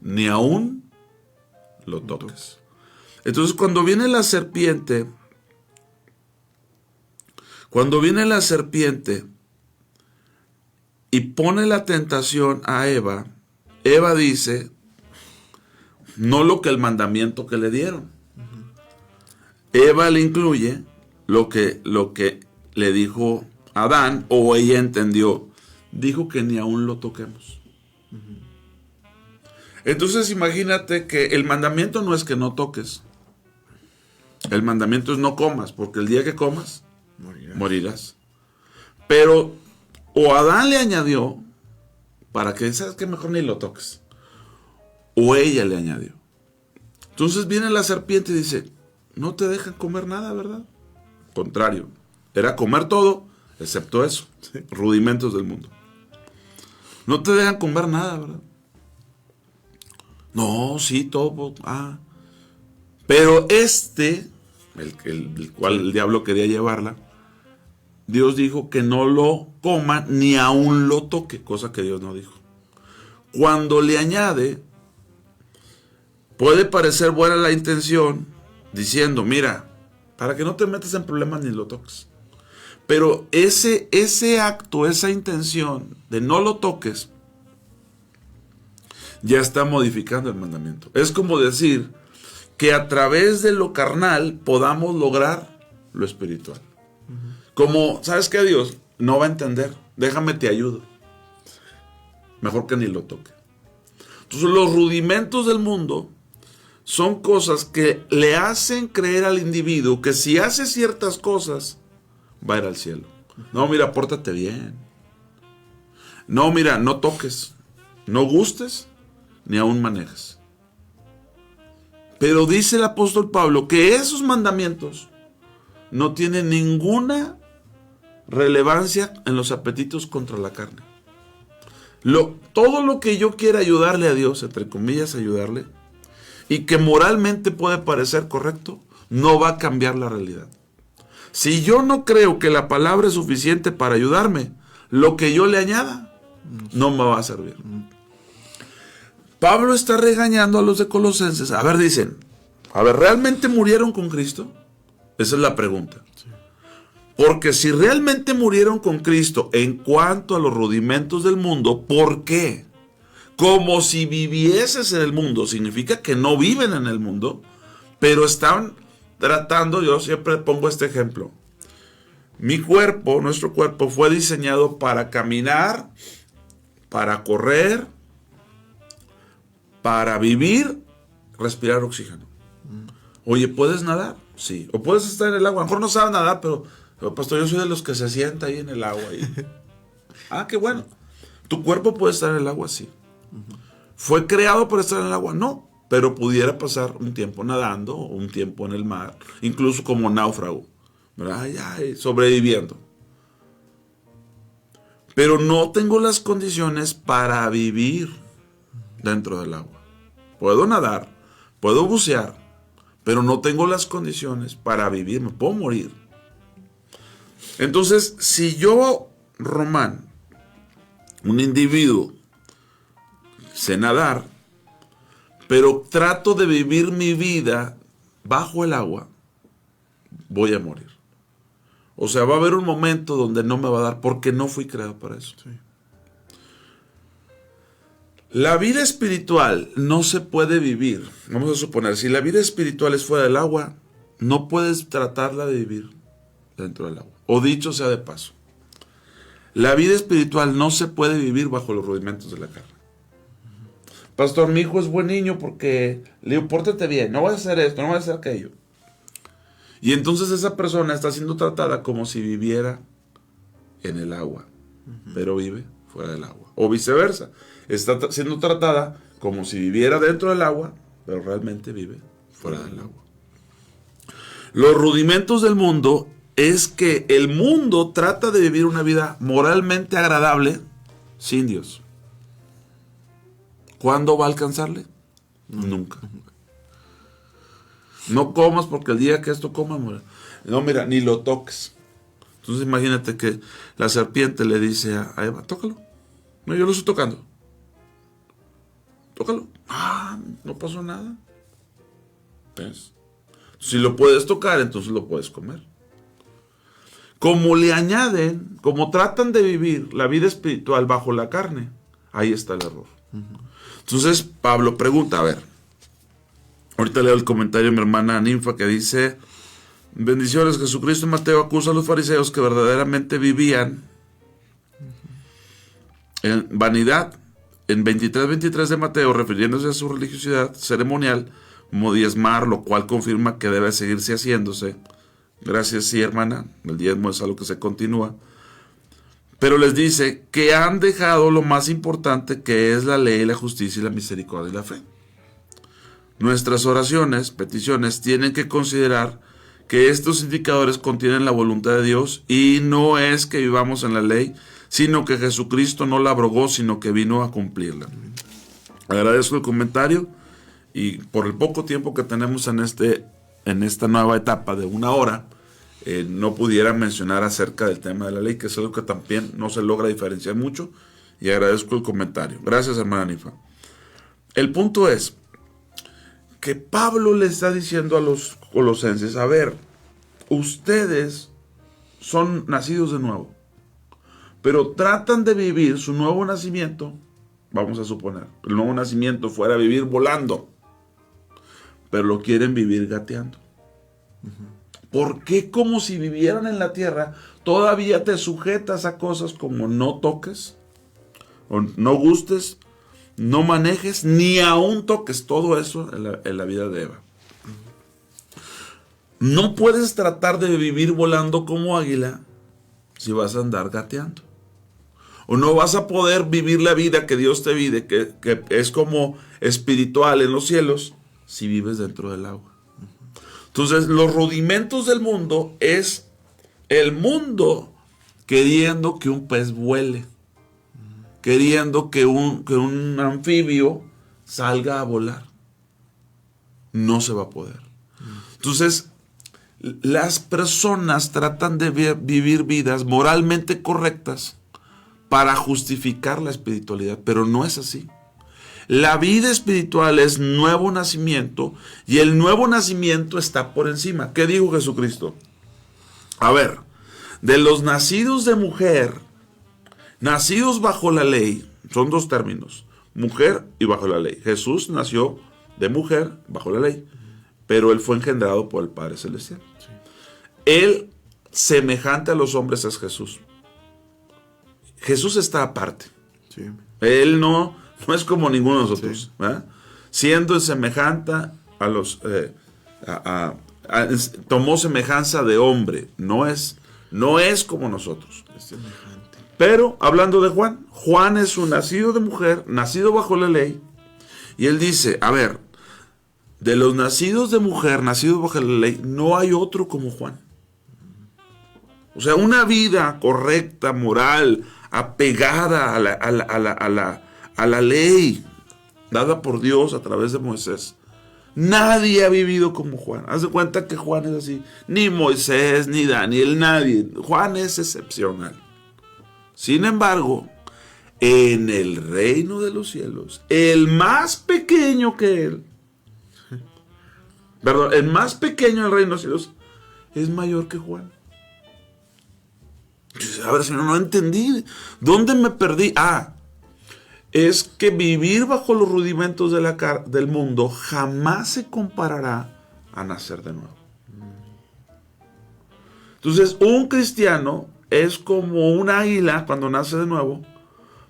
ni aún lo toques. Entonces cuando viene la serpiente y pone la tentación a Eva, Eva dice, no lo que el mandamiento que le dieron. Eva le incluye lo que le dijo Adán, o ella entendió, dijo que ni aún lo toquemos. Entonces imagínate que el mandamiento no es que no toques. El mandamiento es no comas, porque el día que comas, morirás. Pero, o Adán le añadió, para que, ¿sabes qué? Mejor ni lo toques. O ella le añadió. Entonces viene la serpiente y dice, no te dejan comer nada, ¿verdad? Contrario, era comer todo, excepto eso, ¿sí? Rudimentos del mundo. No te dejan comer nada, ¿verdad? No, sí, todo. Pero el cual el diablo quería llevarla, Dios dijo que no lo coma ni aún lo toque, cosa que Dios no dijo. Cuando le añade, puede parecer buena la intención, diciendo, mira, para que no te metas en problemas ni lo toques. Pero ese acto, esa intención de no lo toques, ya está modificando el mandamiento. Es como decir que a través de lo carnal podamos lograr lo espiritual. Como, ¿sabes qué? Dios no va a entender. Déjame te ayudo. Mejor que ni lo toque. Entonces los rudimentos del mundo son cosas que le hacen creer al individuo que si hace ciertas cosas va a ir al cielo. No, mira, pórtate bien. No, mira, no toques. No gustes ni aún manejes. Pero dice el apóstol Pablo que esos mandamientos no tienen ninguna relevancia en los apetitos contra la carne. Todo lo que yo quiera ayudarle a Dios, entre comillas ayudarle, y que moralmente puede parecer correcto, no va a cambiar la realidad. Si yo no creo que la palabra es suficiente para ayudarme, lo que yo le añada no me va a servir. Pablo está regañando a los de Colosenses. A ver, dicen, ¿realmente murieron con Cristo? Esa es la pregunta. Porque si realmente murieron con Cristo en cuanto a los rudimentos del mundo, ¿por qué? Como si vivieses en el mundo. Significa que no viven en el mundo, pero están tratando, yo siempre pongo este ejemplo. Mi cuerpo, nuestro cuerpo fue diseñado para caminar, para correr, para vivir, respirar oxígeno. Oye, ¿puedes nadar? Sí. O puedes estar en el agua. A lo mejor no sabes nadar, pero pastor, yo soy de los que se sienta ahí en el agua. Qué bueno. ¿Tu cuerpo puede estar en el agua? Sí. ¿Fue creado para estar en el agua? No. Pero pudiera pasar un tiempo nadando, o un tiempo en el mar, incluso como náufrago, ¿verdad? Sobreviviendo. Pero no tengo las condiciones para vivir dentro del agua. Puedo nadar, puedo bucear, pero no tengo las condiciones para vivir, me puedo morir. Entonces, si yo, Román, un individuo, sé nadar, pero trato de vivir mi vida bajo el agua, voy a morir. O sea, va a haber un momento donde no me va a dar, porque no fui creado para eso. Sí. La vida espiritual no se puede vivir. Vamos a suponer, si la vida espiritual es fuera del agua, no puedes tratarla de vivir dentro del agua. O dicho sea de paso, la vida espiritual no se puede vivir bajo los rudimentos de la carne. Pastor, mi hijo es buen niño porque le digo, pórtate bien, no vas a hacer esto, no vas a hacer aquello. Y entonces esa persona está siendo tratada como si viviera en el agua, pero vive fuera del agua. O viceversa, está siendo tratada como si viviera dentro del agua, pero realmente vive fuera del agua. Los rudimentos del mundo es que el mundo trata de vivir una vida moralmente agradable sin Dios. ¿Cuándo va a alcanzarle? Nunca. No comas porque el día que esto comas, no, mira, ni lo toques. Entonces imagínate que la serpiente le dice a Eva, tócalo. No, yo lo estoy tocando. Tócalo. No pasó nada. ¿Ves? Si lo puedes tocar, entonces lo puedes comer. Como le añaden, como tratan de vivir la vida espiritual bajo la carne, ahí está el error. Entonces Pablo pregunta, a ver, ahorita leo el comentario de mi hermana Ninfa que dice, bendiciones, Jesucristo en Mateo acusa a los fariseos que verdaderamente vivían en vanidad. En 23 de Mateo, refiriéndose a su religiosidad ceremonial, como diezmar, lo cual confirma que debe seguirse haciéndose. Gracias, sí, hermana, el diezmo es algo que se continúa. Pero les dice que han dejado lo más importante, que es la ley, la justicia y la misericordia y la fe. Nuestras oraciones, peticiones, tienen que considerar que estos indicadores contienen la voluntad de Dios y no es que vivamos en la ley, sino que Jesucristo no la abrogó, sino que vino a cumplirla. Agradezco el comentario y por el poco tiempo que tenemos en esta nueva etapa de 1 hora, no pudiera mencionar acerca del tema de la ley, que es algo que también no se logra diferenciar mucho, y agradezco el comentario. Gracias, hermana Nifa. El punto es que Pablo le está diciendo a los colosenses, a ver, ustedes son nacidos de nuevo, pero tratan de vivir su nuevo nacimiento, vamos a suponer, el nuevo nacimiento fuera vivir volando, pero lo quieren vivir gateando. ¿Por qué como si vivieran en la tierra todavía te sujetas a cosas como no toques, o no gustes, no manejes, ni aún toques? Todo eso en la vida de Eva. No puedes tratar de vivir volando como águila si vas a andar gateando. O no vas a poder vivir la vida que Dios te pide, que es como espiritual en los cielos, si vives dentro del agua. Entonces, los rudimentos del mundo es el mundo queriendo que un pez vuele, queriendo que un anfibio salga a volar. No se va a poder. Entonces, las personas tratan de vivir vidas moralmente correctas para justificar la espiritualidad, pero no es así. La vida espiritual es nuevo nacimiento, y el nuevo nacimiento está por encima. ¿Qué dijo Jesucristo? A ver, de los nacidos de mujer, nacidos bajo la ley, son 2 términos, mujer y bajo la ley. Jesús nació de mujer bajo la ley, pero él fue engendrado por el Padre Celestial. Sí. Él, semejante a los hombres, es Jesús. Jesús está aparte. Sí. Él no es como ninguno de nosotros. Sí. Siendo semejante a los... tomó semejanza de hombre. No es como nosotros. Es semejante. Pero, hablando de Juan, Juan es un nacido de mujer, nacido bajo la ley. Y él dice, a ver, de los nacidos de mujer, nacidos bajo la ley, no hay otro como Juan. O sea, una vida correcta, moral, apegada a la ley dada por Dios a través de Moisés. Nadie ha vivido como Juan. Haz de cuenta que Juan es así. Ni Moisés, ni Daniel, nadie. Juan es excepcional. Sin embargo, en el reino de los cielos, el más pequeño que él, el más pequeño del reino de los cielos, es mayor que Juan. A ver, si no entendí. ¿Dónde me perdí? Es que vivir bajo los rudimentos del mundo jamás se comparará a nacer de nuevo. Entonces, un cristiano es como un águila cuando nace de nuevo,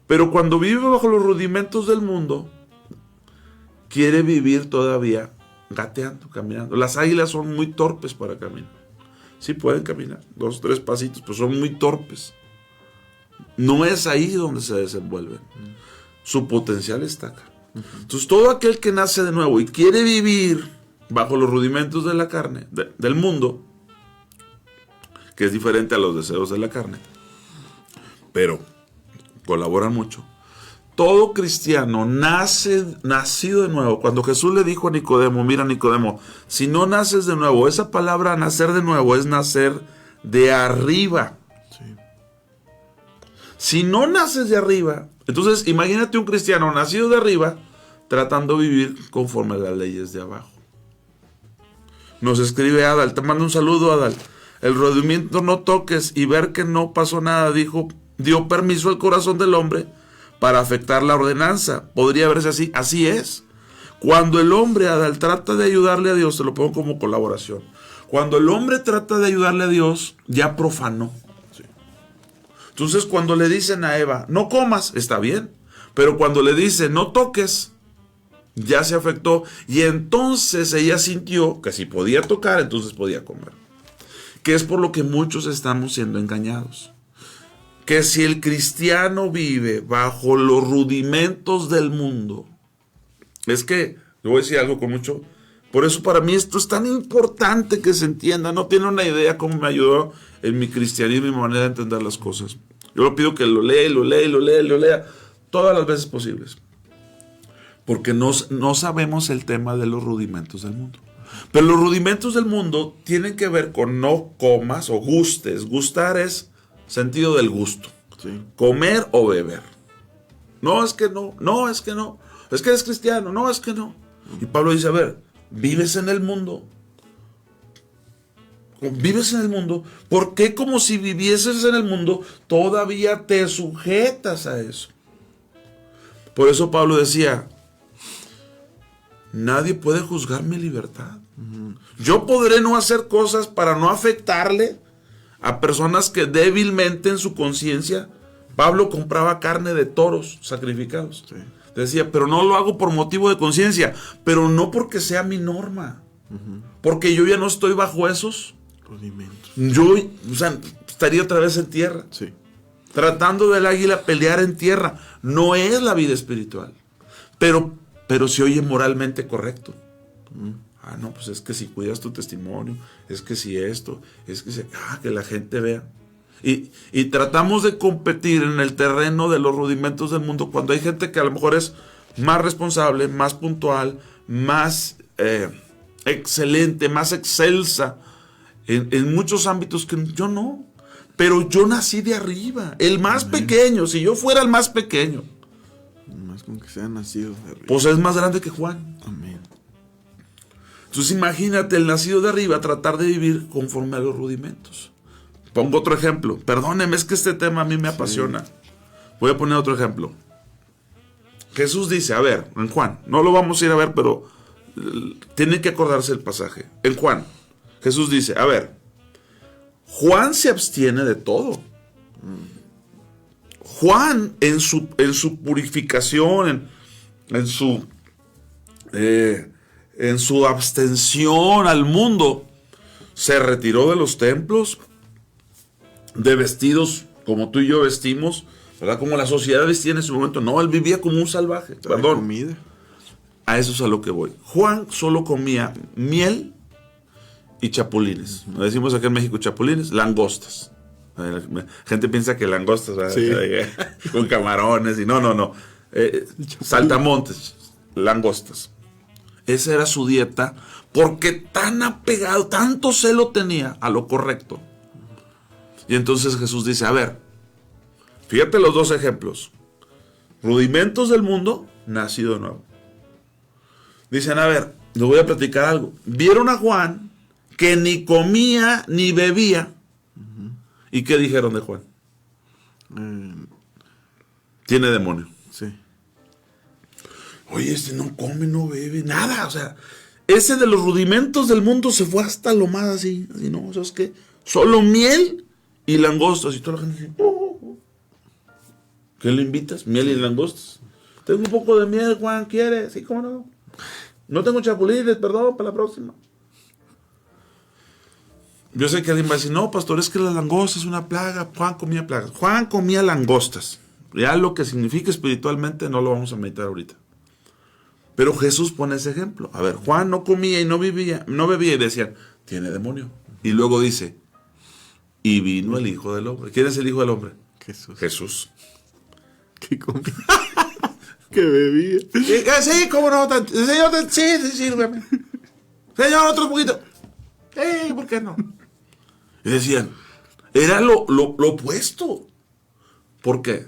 pero cuando vive bajo los rudimentos del mundo, quiere vivir todavía gateando, caminando. Las águilas son muy torpes para caminar. Sí pueden caminar 2 o 3 pasitos, pero son muy torpes. No es ahí donde se desenvuelven. Su potencial está acá. Entonces, todo aquel que nace de nuevo y quiere vivir bajo los rudimentos de la carne, del mundo, que es diferente a los deseos de la carne, pero colabora mucho. Todo cristiano nacido de nuevo. Cuando Jesús le dijo a Nicodemo, mira Nicodemo, si no naces de nuevo, esa palabra nacer de nuevo es nacer de arriba. Sí. Si no naces de arriba, entonces imagínate un cristiano nacido de arriba tratando de vivir conforme a las leyes de abajo. Nos escribe Adal, te mando un saludo, Adal. El rudimiento no toques y ver que no pasó nada, dio permiso al corazón del hombre para afectar la ordenanza. Podría verse así. Así es. Cuando el hombre, Adal, trata de ayudarle a Dios, te lo pongo como colaboración. Cuando el hombre trata de ayudarle a Dios, ya profanó. Sí. Entonces, cuando le dicen a Eva, no comas, está bien. Pero cuando le dicen, no toques, ya se afectó. Y entonces ella sintió que si podía tocar, entonces podía comer. Que es por lo que muchos estamos siendo engañados. Que si el cristiano vive bajo los rudimentos del mundo, es que, le voy a decir algo con mucho, por eso para mí esto es tan importante que se entienda. No tiene una idea cómo me ayudó en mi cristianismo y mi manera de entender las cosas. Yo le pido que lo lea todas las veces posibles. porque no sabemos el tema de los rudimentos del mundo. Pero los rudimentos del mundo tienen que ver con no comas o gustes. Gustar es sentido del gusto. Sí. Comer o beber. No, es que no. No, es que no. Es que eres cristiano. No, es que no. Y Pablo dice, a ver, vives en el mundo. Vives en el mundo. ¿Por qué como si vivieses en el mundo todavía te sujetas a eso? Por eso Pablo decía, nadie puede juzgar mi libertad. Yo podré no hacer cosas para no afectarle a personas que débilmente en su conciencia. Pablo compraba carne de toros sacrificados. Sí. Decía, pero no lo hago por motivo de conciencia, pero no porque sea mi norma. Porque yo ya no estoy bajo esos rudimentos. Yo, estaría otra vez en tierra. Sí. Tratando del águila pelear en tierra. No es la vida espiritual. Pero se oye moralmente correcto. No, pues es que si cuidas tu testimonio, es que si esto, es que que la gente vea. Y tratamos de competir en el terreno de los rudimentos del mundo cuando hay gente que a lo mejor es más responsable, más puntual, más excelente, más excelsa en muchos ámbitos que yo no. Pero yo nací de arriba, el más pequeño. Si yo fuera el más pequeño, más con que sea nacido de arriba, pues es más grande que Juan. Amén. Entonces imagínate el nacido de arriba tratar de vivir conforme a los rudimentos. Pongo otro ejemplo. Perdóneme, es que este tema a mí me apasiona. Voy a poner otro ejemplo. Jesús dice, a ver, en Juan, no lo vamos a ir a ver, pero tienen que acordarse el pasaje. En Juan, Jesús dice, a ver, Juan se abstiene de todo. Juan en su purificación, en su abstención al mundo, se retiró de los templos, de vestidos como tú y yo vestimos, ¿verdad? Como la sociedad vestía en ese momento. No, él vivía como un salvaje. Perdón. Comida. A eso es a lo que voy. Juan solo comía miel y chapulines. Decimos aquí en México chapulines, langostas. La gente piensa que langostas, sí, con camarones y no. Saltamontes, langostas. Esa era su dieta porque tan apegado, tanto celo tenía a lo correcto. Y entonces Jesús dice, a ver, fíjate los dos ejemplos. Rudimentos del mundo, nacido de nuevo. Dicen, a ver, les voy a platicar algo. Vieron a Juan que ni comía ni bebía. ¿Y qué dijeron de Juan? Tiene demonio. Sí. Oye, no come, no bebe, nada. O sea, ese de los rudimentos del mundo se fue hasta lo más así. No, ¿sabes qué? Solo miel y langostas. Y toda la gente dice, ¿qué le invitas? Miel y langostas. Tengo un poco de miel, Juan, ¿quieres? Sí, ¿cómo no? No tengo chapulines, perdón, para la próxima. Yo sé que alguien va a decir, no, pastor, es que la langosta es una plaga. Juan comía plagas. Juan comía langostas. Ya lo que significa espiritualmente no lo vamos a meditar ahorita. Pero Jesús pone ese ejemplo. A ver, Juan no comía y no bebía y decían, tiene demonio. Y luego dice, y vino el Hijo del Hombre. ¿Quién es el Hijo del Hombre? Jesús. ¿Qué comía? ¿Qué bebía? Sí, cómo no. Señor, sí, sírveme. Señor, otro poquito. ¿Por qué no? Y decían, era lo opuesto. ¿Por qué?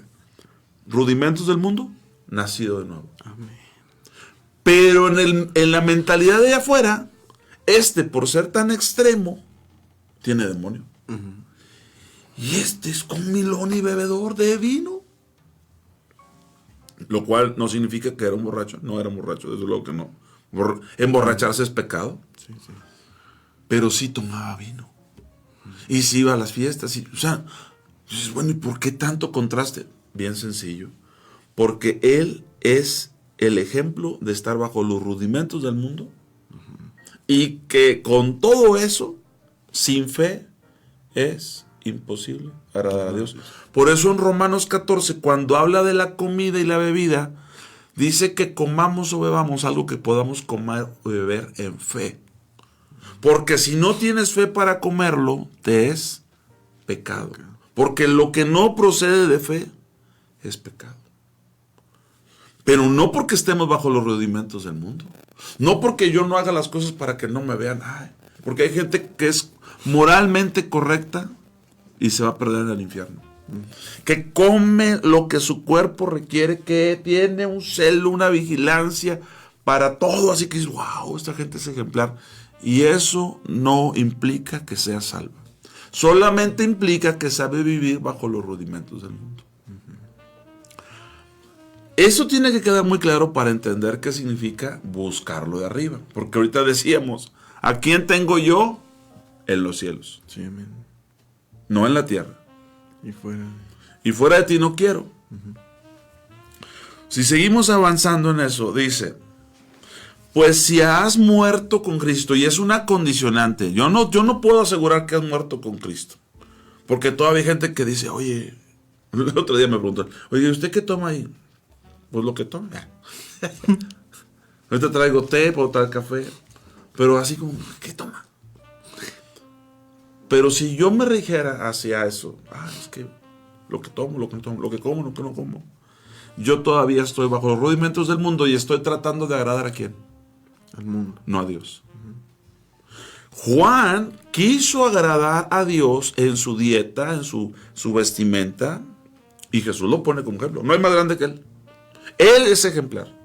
Rudimentos del mundo, nacido de nuevo. Amén. Pero en la mentalidad de afuera, por ser tan extremo, tiene demonio. Y es comilón y bebedor de vino. Lo cual no significa que era un borracho. No era un borracho, desde luego que no. Emborracharse es pecado. Sí. Pero sí tomaba vino. Y sí iba a las fiestas. Dices, bueno, ¿y por qué tanto contraste? Bien sencillo. Porque él es el ejemplo de estar bajo los rudimentos del mundo. Y que con todo eso, sin fe, es imposible agradar a Dios. Por eso en Romanos 14, cuando habla de la comida y la bebida, dice que comamos o bebamos algo que podamos comer o beber en fe. Porque si no tienes fe para comerlo, te es pecado. Porque lo que no procede de fe es pecado. Pero no porque estemos bajo los rudimentos del mundo. No porque yo no haga las cosas para que no me vean. Ay, porque hay gente que es moralmente correcta y se va a perder en el infierno. Que come lo que su cuerpo requiere, que tiene un celo, una vigilancia para todo. Así que dices, wow, esta gente es ejemplar. Y eso no implica que sea salva. Solamente implica que sabe vivir bajo los rudimentos del mundo. Eso tiene que quedar muy claro para entender qué significa buscarlo de arriba. Porque ahorita decíamos, ¿a quién tengo yo? En los cielos. Sí, amén. No en la tierra. Y fuera de ti no quiero. Si seguimos avanzando en eso, dice, pues si has muerto con Cristo, y es una condicionante, yo no puedo asegurar que has muerto con Cristo. Porque todavía hay gente que dice, oye, el otro día me preguntaron, oye, ¿usted qué toma ahí? Pues lo que toma. Ahorita traigo té, puedo traer café. Pero así como, ¿qué toma? Pero si yo me rigiera hacia eso, es que lo que tomo, lo que no tomo, lo que como, lo que no como, yo todavía estoy bajo los rudimentos del mundo y estoy tratando de agradar ¿a quién? Al mundo. No a Dios. Juan quiso agradar a Dios en su dieta, en su vestimenta, y Jesús lo pone como ejemplo. No hay más grande que él. Él es ejemplar.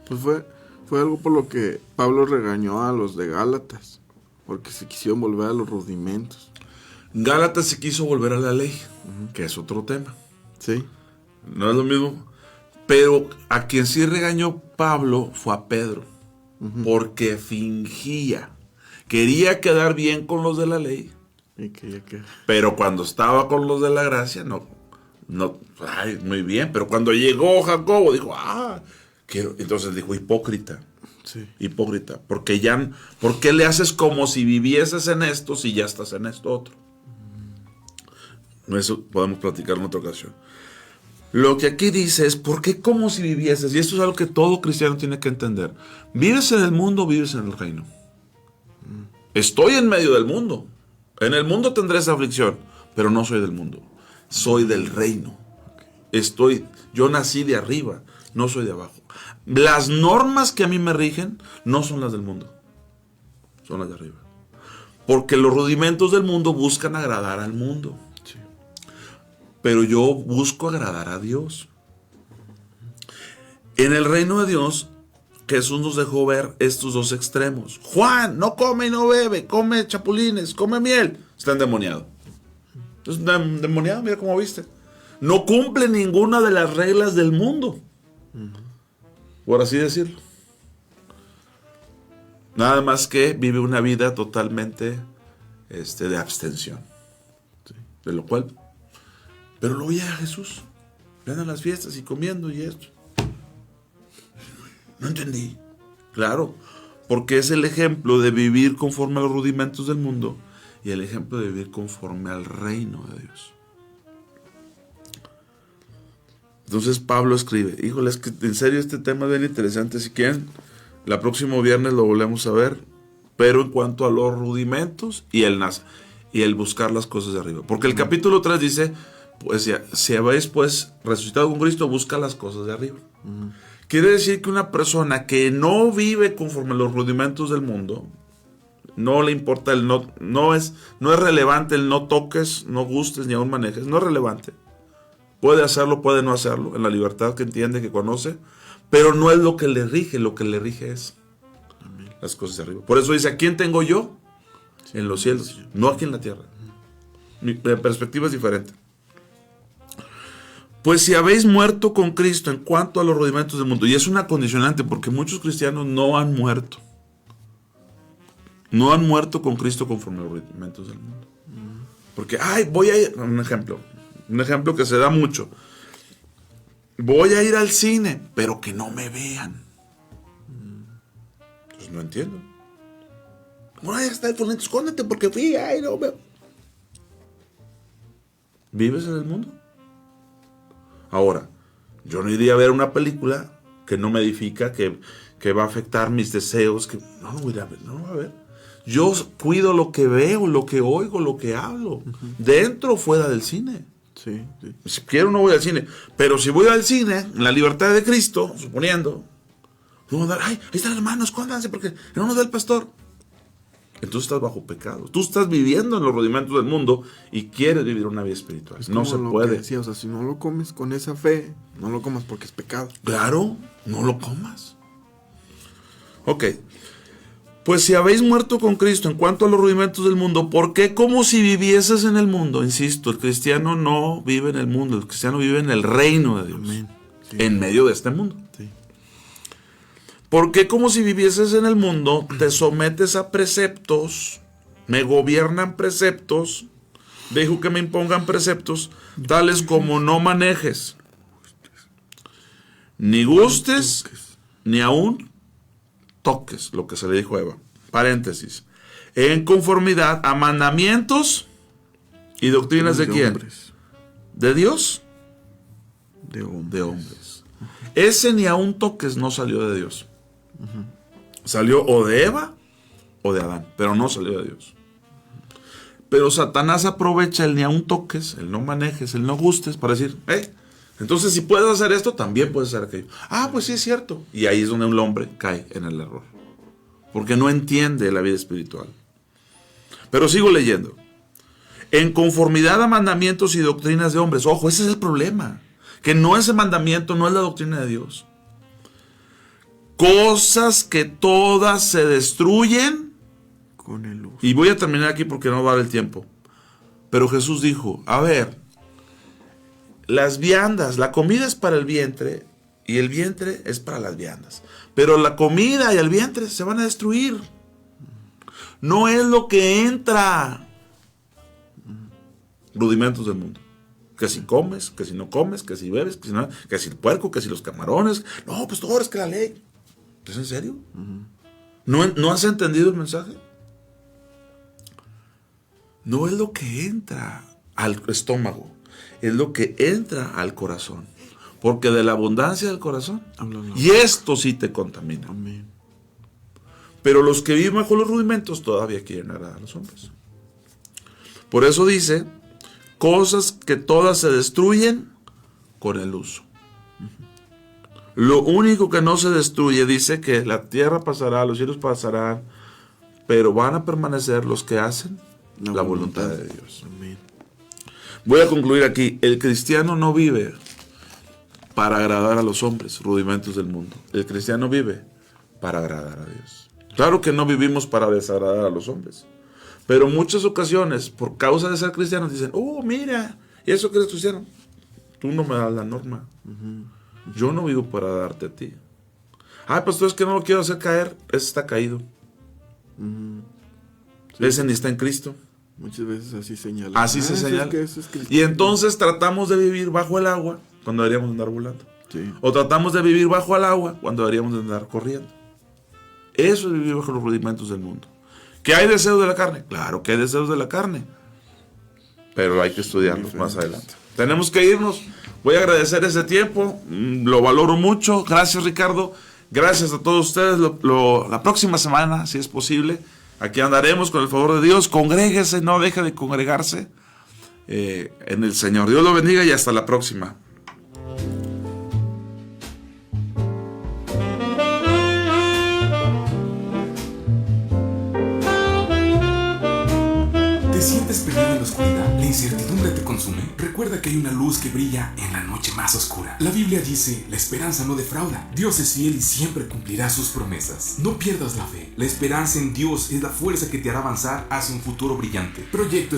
Pues fue algo por lo que Pablo regañó a los de Gálatas, porque se quisieron volver a los rudimentos. Gálatas se quiso volver a la ley, que es otro tema. Sí. No es lo mismo. Pero a quien sí regañó Pablo fue a Pedro, porque fingía. Quería quedar bien con los de la ley. Pero cuando estaba con los de la gracia, no, muy bien. Pero cuando llegó Jacobo, dijo, quiero. Entonces dijo, hipócrita. Sí. Hipócrita. ¿Por qué le haces como si vivieses en esto si ya estás en esto otro? Eso podemos platicar en otra ocasión. Lo que aquí dice es, ¿por qué como si vivieses? Y esto es algo que todo cristiano tiene que entender. ¿Vives en el mundo o vives en el reino? Estoy en medio del mundo. En el mundo tendré esa aflicción, pero no soy del mundo. Soy del reino. Yo nací de arriba, no soy de abajo. Las normas que a mí me rigen no son las del mundo, son las de arriba. Porque los rudimentos del mundo buscan agradar al mundo. Sí. Pero yo busco agradar a Dios. En el reino de Dios, Jesús nos dejó ver estos dos extremos. Juan, no come y no bebe, come chapulines, come miel. Está endemoniado. Es endemoniado, mira cómo viste. No cumple ninguna de las reglas del mundo. Por así decirlo. Nada más que vive una vida totalmente de abstención. ¿Sí? De lo cual. Pero luego llega Jesús. Ven a las fiestas y comiendo y esto. No entendí. Claro, porque es el ejemplo de vivir conforme a los rudimentos del mundo y el ejemplo de vivir conforme al reino de Dios. Entonces Pablo escribe, híjole, es que en serio este tema es bien interesante. Si quieren, la próximo viernes lo volvemos a ver, pero en cuanto a los rudimentos y el buscar las cosas de arriba. Porque el capítulo 3 dice, pues si habéis pues resucitado con Cristo, busca las cosas de arriba. Quiere decir que una persona que no vive conforme a los rudimentos del mundo, no le importa no es relevante el no toques, no gustes ni aún manejes, no es relevante. Puede hacerlo, puede no hacerlo, en la libertad que entiende, que conoce, pero no es lo que le rige es las cosas de arriba. Por eso dice, ¿a quién tengo yo? En los cielos, no aquí en la tierra. Mi perspectiva es diferente. Pues si habéis muerto con Cristo en cuanto a los rudimentos del mundo, y es una condicionante porque muchos cristianos no han muerto. No han muerto con Cristo conforme a los rudimentos del mundo. Porque, voy a ir, un ejemplo que se da mucho. Voy a ir al cine, pero que no me vean. Pues no entiendo. Ahí está el fulano, escóndete porque fui, no veo. ¿Vives en el mundo? Ahora, yo no iría a ver una película que no me edifica, que va a afectar mis deseos, que no voy a ver, no a ver. Yo cuido lo que veo, lo que oigo, lo que hablo, dentro o fuera del cine. Sí. Si quiero no voy al cine. Pero si voy al cine, en la libertad de Cristo, suponiendo, no dar, ay, ahí están hermanos, escóndanse porque no nos da el pastor. Entonces estás bajo pecado. Tú estás viviendo en los rudimentos del mundo y quieres vivir una vida espiritual. No se puede. Decía, o sea, si no lo comes con esa fe, no lo comas porque es pecado. Claro, no lo comas. Ok. Pues si habéis muerto con Cristo en cuanto a los rudimentos del mundo, ¿por qué como si vivieses en el mundo? Insisto, el cristiano no vive en el mundo, el cristiano vive en el reino de Dios. Amén. Sí. En medio de este mundo. Sí. ¿Por qué como si vivieses en el mundo te sometes a preceptos, me gobiernan preceptos, dejo que me impongan preceptos, tales como no manejes, ni gustes, ni aún toques, lo que se le dijo a Eva. Paréntesis. En conformidad a mandamientos y doctrinas de quién? Hombres. ¿De Dios? De hombres. Ese ni aún toques no salió de Dios. Salió o de Eva o de Adán, pero no salió de Dios. Pero Satanás aprovecha el ni aún toques, el no manejes, el no gustes para decir, entonces si puedes hacer esto, también puedes hacer aquello. Ah, pues sí es cierto. Y ahí es donde un hombre cae en el error, porque no entiende la vida espiritual. Pero sigo leyendo. En conformidad a mandamientos y doctrinas de hombres. Ojo, ese es el problema, que no es el mandamiento, no es la doctrina de Dios. Cosas que todas se destruyen con el uso. Y voy a terminar aquí porque no va a dar el tiempo. Pero Jesús dijo, a ver, las viandas, la comida es para el vientre y el vientre es para las viandas. Pero la comida y el vientre se van a destruir. No es lo que entra. Rudimentos del mundo. Que si comes, que si no comes, que si bebes, que si el puerco, que si los camarones. No, pues todo es que la ley. ¿Es en serio? ¿No has entendido el mensaje? No es lo que entra al estómago, es lo que entra al corazón. Porque de la abundancia del corazón, y esto sí te contamina. Amén. Pero los que viven bajo los rudimentos todavía quieren agradar a los hombres. Por eso dice, cosas que todas se destruyen con el uso. Lo único que no se destruye, dice que la tierra pasará, los cielos pasarán, pero van a permanecer los que hacen la voluntad de Dios. Amén. Voy a concluir aquí. El cristiano no vive para agradar a los hombres, rudimentos del mundo. El cristiano vive para agradar a Dios. Claro que no vivimos para desagradar a los hombres, pero en muchas ocasiones, por causa de ser cristianos, dicen, mira, ¿y eso que eres cristiano? Tú no me das la norma. Yo no vivo para darte a ti. Pastor, es que no lo quiero hacer caer. Ese está caído. Sí. Ese ni está en Cristo. Muchas veces así señala. Así se señala. Y entonces tratamos de vivir bajo el agua cuando deberíamos andar volando. Sí. O tratamos de vivir bajo el agua cuando deberíamos andar corriendo. Eso es vivir bajo los rudimentos del mundo. ¿Que hay deseos de la carne? Claro que hay deseos de la carne. Pero hay que estudiarlos más adelante. Tenemos que irnos. Voy a agradecer ese tiempo. Lo valoro mucho. Gracias, Ricardo. Gracias a todos ustedes. La próxima semana, si es posible, aquí andaremos con el favor de Dios. Congréguese, no deje de congregarse en el Señor. Dios lo bendiga y hasta la próxima. ¿Te sientes perdido en la oscuridad? ¿La incertidumbre te consume? Recuerda que hay una luz que brilla en la noche más oscura. La Biblia dice, la esperanza no defrauda. Dios es fiel y siempre cumplirá sus promesas. No pierdas la fe. La esperanza en Dios es la fuerza que te hará avanzar hacia un futuro brillante. Proyecto